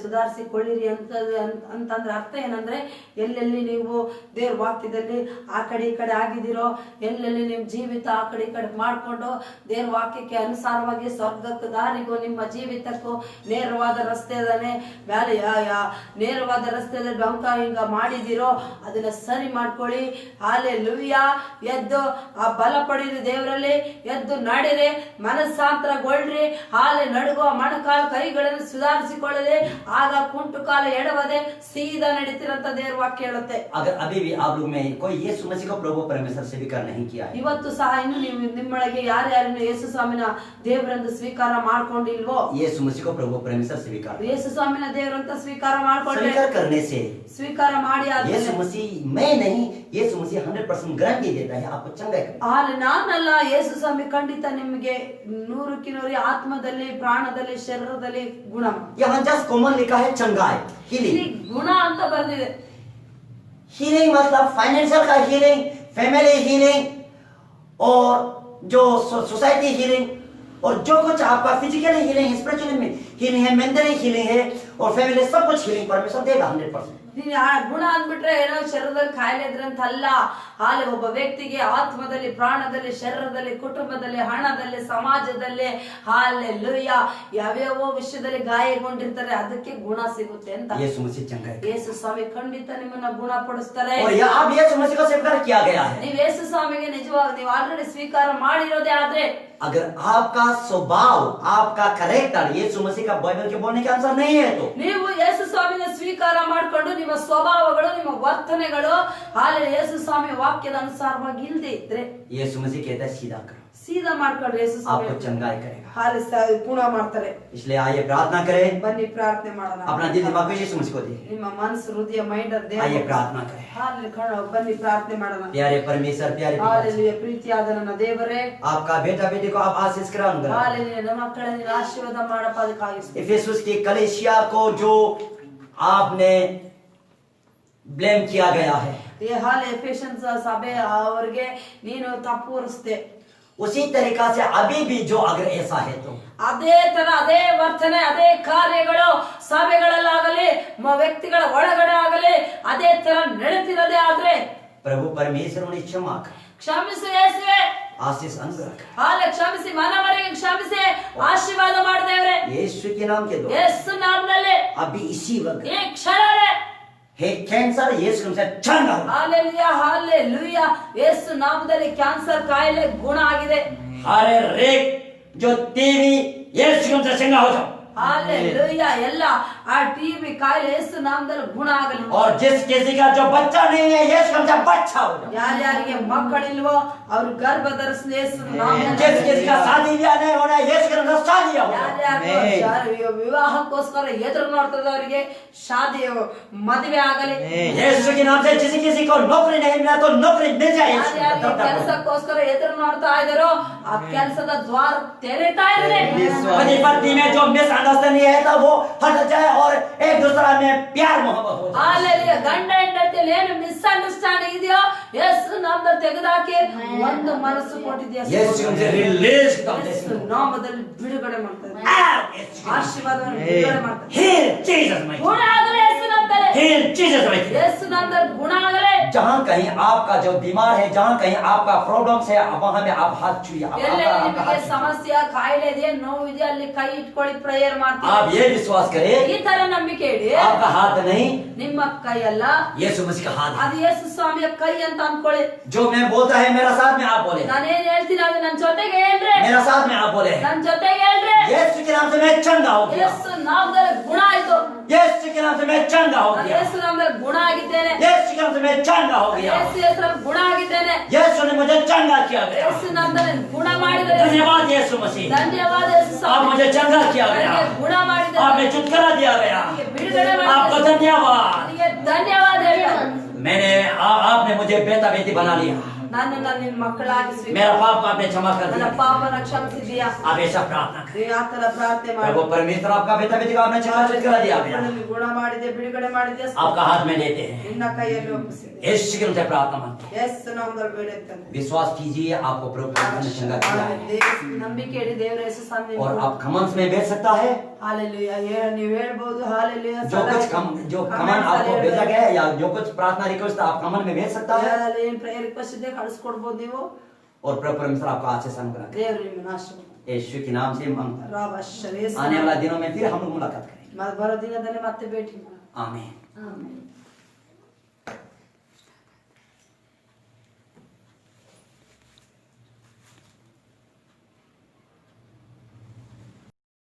ಸುಧಾರಿಸಿಕೊಳ್ಳಿರಿ ಅಂತಂದ್ರೆ ಅರ್ಥ ಏನಂದ್ರೆ ಎಲ್ಲೆಲ್ಲಿ ನೀವು ದೇವರ ವಾಕ್ಯದಲ್ಲಿ ಆ ಕಡೆ ಈ ಕಡೆ ಆಗಿದ್ದೀರೋ, ಎಲ್ಲೆಲ್ಲಿ ನಿಮ್ಮ ಜೀವಿತ ಆ ಕಡೆ ಈ ಕಡೆ ಮಾಡ್ಕೊಂಡು ದೇವರ ವಾಕ್ಯಕ್ಕೆ ಅನುಸಾರವಾಗಿ ಸ್ವರ್ಗಕ್ಕೂ ದಾರಿಗೂ ನಿಮ್ಮ ಜೀವಿತಕ್ಕೂ ನೇರವಾದ ರಸ್ತೆದಾನೆ ನೇರವಾದ ರಸ್ತೆಯಲ್ಲಿ ಡೊಂಕ ಹಿಂಗ ಮಾಡಿದಿರೋ ಅದನ್ನ ಸರಿ ಮಾಡ್ಕೊಳ್ಳಿ. ಹಾಲೆಲೂಯಾ ಎದ್ದು ಆ ಬಲ ಪಡೀರಿ, ದೇವರಲ್ಲಿ ಎದ್ದು ನಡೀರಿ, ಮನಸ್ಸಾಂತರಗೊಳ್ಳ್ರಿ. ಹಾಲೆ ನಡುಗುವ ಮೊಣಕಾಲು ಕೈಗಳನ್ನು ಸುಧಾರಿಸಿಕೊಳ್ಳದೆ, ಆಗ ಕುಂಟು ಕಾಲ ಎಡವದೆ सीधा ನಡೀತಿರಂತ ದೇವರ ವಾಕ್ಯ ಹೇಳುತ್ತೆ.
अगर अभी भी आप लोग में कोई यीशु मसीह को प्रभु परमेश्वर स्वीकार नहीं किया है,
ಇವತ್ತು ಸಹ ಇನ್ನು ನೀವು ನಿಮ್ಮೊಳಗೆ ಯಾರ್ಯಾರನ್ನು ಯೇಸು ಸ್ವಾಮಿನ ದೇವರಂತ ಸ್ವೀಕಾರ ಮಾಡ್ಕೊಂಡಿಲ್ವೋ,
यीशु मसीह को प्रभु परमेश्वर स्वीकार
ಯೇಸು ಸ್ವಾಮಿನ ದೇವರಂತ ಸ್ವೀಕಾರ ಮಾಡ್ಕೊಂಡ್ರೆ,
स्वीकार करने से
ಸ್ವೀಕಾರ ಮಾಡಿ
यीशु मसीह मैं नहीं, यीशु मसीह 100% गारंटी देता है आपको चंगा करेगा।
ಹಾಲೆ ನಾನಲ್ಲ, ಯೇಸು ಸ್ವಾಮಿ ಖಂಡಿತ ನಿಮಗೆ 100ಕ್ಕೆ 100 ಆತ್ಮದಲ್ಲಿ, ಪ್ರಾಣದಲ್ಲಿ, ಶರೀರದಲ್ಲಿ ಗುಣ.
यहाँ जस्ट कॉमन लिखा है चंगाई,
ಇಲ್ಲಿ ಗುಣ ಅಂತ ಬರ್ದಿದೆ.
हीलिंग मतलब फाइनेंशियल का हीलिंग, फैमिली हीलिंग, और जो सोसाइटी हीलिंग, और जो कुछ आपका फिजिकली हीलिंग, स्पिरिचुअली हीलिंग है, मेंटली हीलिंग है, और फैमिली, सब कुछ हीलिंग परमेश्वर देगा 100%।
ನೀನು ಆ ಗುಣ ಅಂದ್ಬಿಟ್ರೆ ಏನೋ ಶರೀರದಲ್ಲಿ ಕಾಯಿಲೆ ಇದ್ರೆ ಅಂತ ಅಲ್ಲ. ಹಾಲೆ ಒಬ್ಬ ವ್ಯಕ್ತಿಗೆ ಆತ್ಮದಲ್ಲಿ, ಪ್ರಾಣದಲ್ಲಿ, ಶರೀರದಲ್ಲಿ, ಕುಟುಂಬದಲ್ಲಿ, ಹಣದಲ್ಲಿ, ಸಮಾಜದಲ್ಲಿ, ಹಾಲೆಲೂಯ, ಯಾವ್ಯಾವ ವಿಷಯದಲ್ಲಿ ಗಾಯಗೊಂಡಿರ್ತಾರೆ ಅದಕ್ಕೆ ಗುಣ ಸಿಗುತ್ತೆ ಅಂತ.
ಯೇಸು ಮसीह चंगा है।
ಯೇಸು ಸ್ವಾಮಿ ಖಂಡಿತ ನಿಮ್ಮನ್ನ ಗುಣಪಡಿಸ್ತಾರೆ.
और ये आप यीशु मसीह को स्वीकार किया गया है।
ನೀವು ಯೇಸು ಸ್ವಾಮಿಗೆ ನಿಜವಾಗಿ ನೀವು ಆಲ್ರೆಡಿ ಸ್ವೀಕಾರ ಮಾಡಿರೋದೇ ಆದ್ರೆ,
अगर आपका स्वभाव, आपका कैरेक्टर यीशु मसीह का बाइबल के बोलने के अनुसार नहीं है तो
ನೀವು ಯೇಸು ಸ್ವಾಮಿನ ಸ್ವೀಕಾರ ಮಾಡ್ಕೊಂಡು ನಿಮ್ಮ ಸ್ವಭಾವಗಳು, ನಿಮ್ಮ ವರ್ತನೆಗಳು ಹಾಲೆ ಯೇಸು ಸ್ವಾಮಿ ವಾಕ್ಯದ ಅನುಸಾರವಾಗಿ ಇಲ್ಲದೆ ಇದ್ರೆ,
यीशु मसीह कहता है सीधा करो,
ಸೀದಾ ಮಾಡ್ಕೊಂಡ್ರೆ ಯೇಸು ಸ್ವಾಮಿ
आपको चंगाई करेगा।
ಹಾಲೆ ಗುಣ ಮಾಡ್ತಾರೆ.
इसलिए आइए प्रार्थना करें,
ಬನ್ನಿ ಪ್ರಾರ್ಥನೆ ಮಾಡೋಣ.
अपना दिल दिमाग को यीशु मसीह को दे,
ನಿಮ್ಮ ಮನಸ್ಸು, ಹೃದಯ, ಮೈಂಡ್
आइए प्रार्थना करें।
ಬನ್ನಿ ಪ್ರಾರ್ಥನೆ ಮಾಡೋಣ.
प्यारे परमेश्वर, प्यारे पिता,
ಹಾಲೆಲೂಯ, ಪ್ರೀತಿಯಾದ ನನ್ನ ದೇವರೇ,
आपका बेटा बेटी को आप आशीष कराऊंगा।
ಹಾಲೆಲೂಯ, ನನ್ನ ಮಕ್ಕಳನ್ನ ಆಶೀರ್ವಾದ ಮಾಡಪ್ಪ, ಅದಕ್ಕಾಗಿ
इफिसुस की कलीसिया को जो आपने ब्लेम किया गया है,
ಈ ಹಾಲೆ ಎಫೆಷನ್ಸ್ ಸಭೆ ಅವರಿಗೆ ನೀನು ತಪ್ಪು ಹೊರಿಸ್ದೆ.
उसी तरीका से अभी भी जो अगर ऐसा है तो
ಅದೇ ತರ, ಅದೇ ವರ್ತನೆ, ಅದೇ ಕಾರ್ಯಗಳು ಸಭೆಗಳಲ್ಲಾಗಲಿ ವ್ಯಕ್ತಿಗಳ ಒಳಗಡೆ ಆಗಲಿ ಅದೇ ತರ ನಡೆತಿರೋದೇ ಆದ್ರೆ,
प्रभु परमेश्वर उन्हें क्षमा कर,
ಕ್ಷಮಿಸು ಯೇಸುವೆ,
आशीष अनुग्रह कर,
ಹಾಲೆ ಕ್ಷಮಿಸಿ, ಮನವರಿಗೆ ಕ್ಷಮಿಸಿ, ಆಶೀರ್ವಾದ ಮಾಡ್ದೇವ್ರೆ
यीशु के नाम के द्वारा
ಯೇಸು ನಾಮದಲ್ಲಿ
अभी इसी वक्त
ಈ ಕ್ಷಣವೇ
हे कैंसर यीशु के नाम से चंगा हो।
ಹಾಲೆಲೂಯ, ಹಾಲೆಲೂಯ, ಯೇಸು ನಾಮದಲ್ಲಿ ಕ್ಯಾನ್ಸರ್ ಕಾಯಿಲೆ ಗುಣ ಆಗಿದೆ.
हर रेग जो टीवी यीशु के नाम से चंगा हो जाओ।
ಹಾಲೆಲೂಯ, ಎಲ್ಲ ಆ ಟಿಬಿ ಕಾಯಿಲೆ ಯೇಸು ನಾಮದಲ್ಲಿ ಗುಣ ಆಗಲಿ.
और जिस किसी का जो बच्चा नहीं है यीशु के नाम से बच्चा हो जाओ।
ಯಾರ್ಯಾರಿಗೆ ಮಕ್ಕಳಿಲ್ವೋ ಅವ್ರು ಗರ್ಭ ಧರಿಸಲಿ ಯೇಸು ನಾಮದಲ್ಲಿ.
जिस किसी का शादी ब्याह नहीं होना है यीशु के नाम से शादी हो जाओ।
ಯಾರ್ಯಾರು ವಿವಾಹಕ್ಕೋಸ್ಕರ ಎದುರು ನೋಡ್ತದವರಿಗೆ ಶಾದಿ ಮದುವೆ ಆಗಲಿ.
यीशु के नाम से किसी किसी को नौकरी नहीं मिला तो नौकरी मिल जाए।
ಯಾರ್ಯಾರಿಗೆ ಕೆಲಸಕ್ಕೋಸ್ಕರ ಎದುರು ನೋಡ್ತಾ ಇದಾರೋ ಆ ಕೆಲಸದ ದ್ವಾರ ತೆರೆತಾ ಇರಲಿ.
पति पत्नी में जो मिसअंडरस्टैंडिंग है तो वो हट जाए और एक दूसरा में प्यार मोहब्बत हो जाए।
ಹಾಲೆಲೂಯ, ಗಂಡ ಹೆಂಡತಿಯಲ್ಲಿ ಏನು ಮಿಸ್ಅಂಡರ್ಸ್ಟ್ಯಾಂಡಿಂಗ್ ಇದೆಯೋ ಯೇಸು ನಾಮದಲ್ಲಿ ತೆಗೆದಾಕಿ ಒಂದು ಮನಸ್ಸು ಕೊಟ್ಟಿದ್ಯಾ,
यीशु के नाम से रिलीज कर दे।
ಯೇಸು ನಾಮದಲ್ಲಿ ಬಿಡುಗಡೆ ಮಾಡ್ತಾರೆ, ಆಶೀರ್ವಾದವನ್ನು
Hey,
ಬಿಡುಗಡೆ ಮಾಡ್ತಾರೆ.
heal Jesus mighty.
ಗುಣ ಆಗಲಿ ಯೇಸು ನಾಮದಲ್ಲಿ,
Heal Jesus mighty.
ಯೇಸು ನಾಮದಲ್ಲಿ ಗುಣ ಆಗಲಿ.
जहाँ कहीं आपका जो बीमार है, जहाँ कहीं आपका प्रॉब्लम्स है, वहाँ में आप हाथ छुइए।
ಎಲ್ಲೆಲ್ಲಿ ನಿಮಗೆ ಸಮಸ್ಯೆ, ಕಾಯಿಲೆ ಇದೆ, ನೋವು ಇದೆ, ಅಲ್ಲಿ ಕೈ ಇಟ್ಕೊಳ್ಳಿ, ಪ್ರೇಯರ್ ಮಾಡ್ತೀವಿ.
आप ये विश्वास करें,
ಈ ತರ ನಂಬಿಕೆ ಇಡಿ,
आपका हाथ नहीं
ನಿಮ್ಮ ಕೈ ಅಲ್ಲ,
यीशु मसीह का हाथ है।
ಅದು ಯೇಸು ಸ್ವಾಮಿಯ ಕೈ ಅಂತ ಅನ್ಕೊಳ್ಳಿ.
जो मैं बोलता है मेरा साथ में आप बोले,
ನಾನೇನ್ ಹೇಳ್ತೀನಿ ಅದು ನನ್ನ ಜೊತೆಗೆ ಹೇಳ್ರಿ,
मेरा साथ में आप बोले,
ನನ್ನ ಜೊತೆಗೆ ಹೇಳ್ರಿ.
यीशु के नाम से मैं चंगा हो गया।
ಯೇಸು ನಾಮದಲ್ಲಿ ಗುಣ ಆಯ್ತು,
यीशु के नाम से मैं चंगा हो
ನಾನು
गया।
ಯೇಸು ನಾಮದಲ್ಲಿ ಗುಣ ಆಗಿದ್ದೇನೆ,
यीशु के नाम से मैं चंगा हो गया।
ಯೇಸು ಹೆಸರಲ್ಲಿ ಗುಣ ಆಗಿದ್ದೇನೆ,
यीशु ने मुझे चंगा किया गया।
ಯೇಸು ನಾಮದಲ್ಲಿ ಗುಣ ಮಾಡಿದರೆ.
धन्यवाद यीशु मसीह,
ಧನ್ಯವಾದ ಯೇಸು
आप
ಸ್ವಾಮಿ,
मुझे चंगा किया गया,
ನನಗೆ ಗುಣ ಮಾಡಿದರೆ,
आपने छुटकारा दिया गया।
ನನಗೆ ಬಿಡುಗಡೆ
आपका
ಮಾಡಿದರೆ,
धन्यवाद।
ನನಗೆ ಧನ್ಯವಾದ ಹೇಳ್ತಾರೆ.
आपने मुझे बेटा बेटी बना लिया,
ನನ್ನನ್ನ ನಿನ್ನ ಮಕ್ಕಳಾಗಿ ಸ್ವೀಕಾರ,
मेरा पाप आपने क्षमा कर
ನನ್ನ
दिया।
ಪಾಪನ ಕ್ಷಮಿಸಿದೀಯಾ.
आप ऐसा प्रार्थना करें।
ನೀನು ಆ ತರ ಪ್ರಾರ್ಥನೆ ಮಾಡಿ.
प्रभु परमेश्वर आपका बेटा बेटी को आपने छुटकारा दिया गया,
ಮಕ್ಕಳನ್ನು गुಣ ಮಾಡಿದೆ, ಬಿಡುಗಡೆ ಮಾಡಿದೆ,
आपका हाथ में लेते हैं।
ನಿನ್ನ ಕೈಯಲ್ಲಿ ಒಪ್ಪಿಸಿದೆ.
यीशु के नाम से प्रार्थना मानते हैं।
ಯೇಸು ನಾಮದಲ್ಲಿ ಬೇಡುತ್ತೇನೆ.
विश्वास कीजिए, आपको प्रभु परमेश्वर ने चंगा किया है।
ನಂಬಿಕೆ ಇಡಿ, ದೇವರ ಯೇಸು ಸ್ವಾಮಿ.
और आप कमंस में बैठ सकता है।
ಹಾಲೆಲೂಯ, ನೀವು ಹೇಳ್ಬೋದು ಹಾಲೆಲೂಯ.
जो कमन आपको भेजा गया है या जो कुछ प्रार्थना रिक्वेस्ट आप कमन में भेज सकता है।
ಏನ್ ಪ್ರೇಯರ್ ರಿಕ್ವೆಸ್ಟ್ ಇದೆ ಕಳಿಸ್ಕೊಡ್ಬೋದು ನೀವು.
और प्रभु परमेश्वर आपको आशीष अनुग्रह करे।
ದೇವರು ನಿಮ್ಮನ್ನ ಆಶೀರ್ವಾದ
यीशु के नाम से हम
ರಾವಶ್ಯ ಯೇಸು
आने वाला दिनों में फिर हम लोग मुलाकात करेंगे।
ಬರೋ ದಿನದಲ್ಲಿ ಮತ್ತೆ ಭೇಟಿ ಮಾಡೋಣ.
आमीन।
ಆಮೆನ್.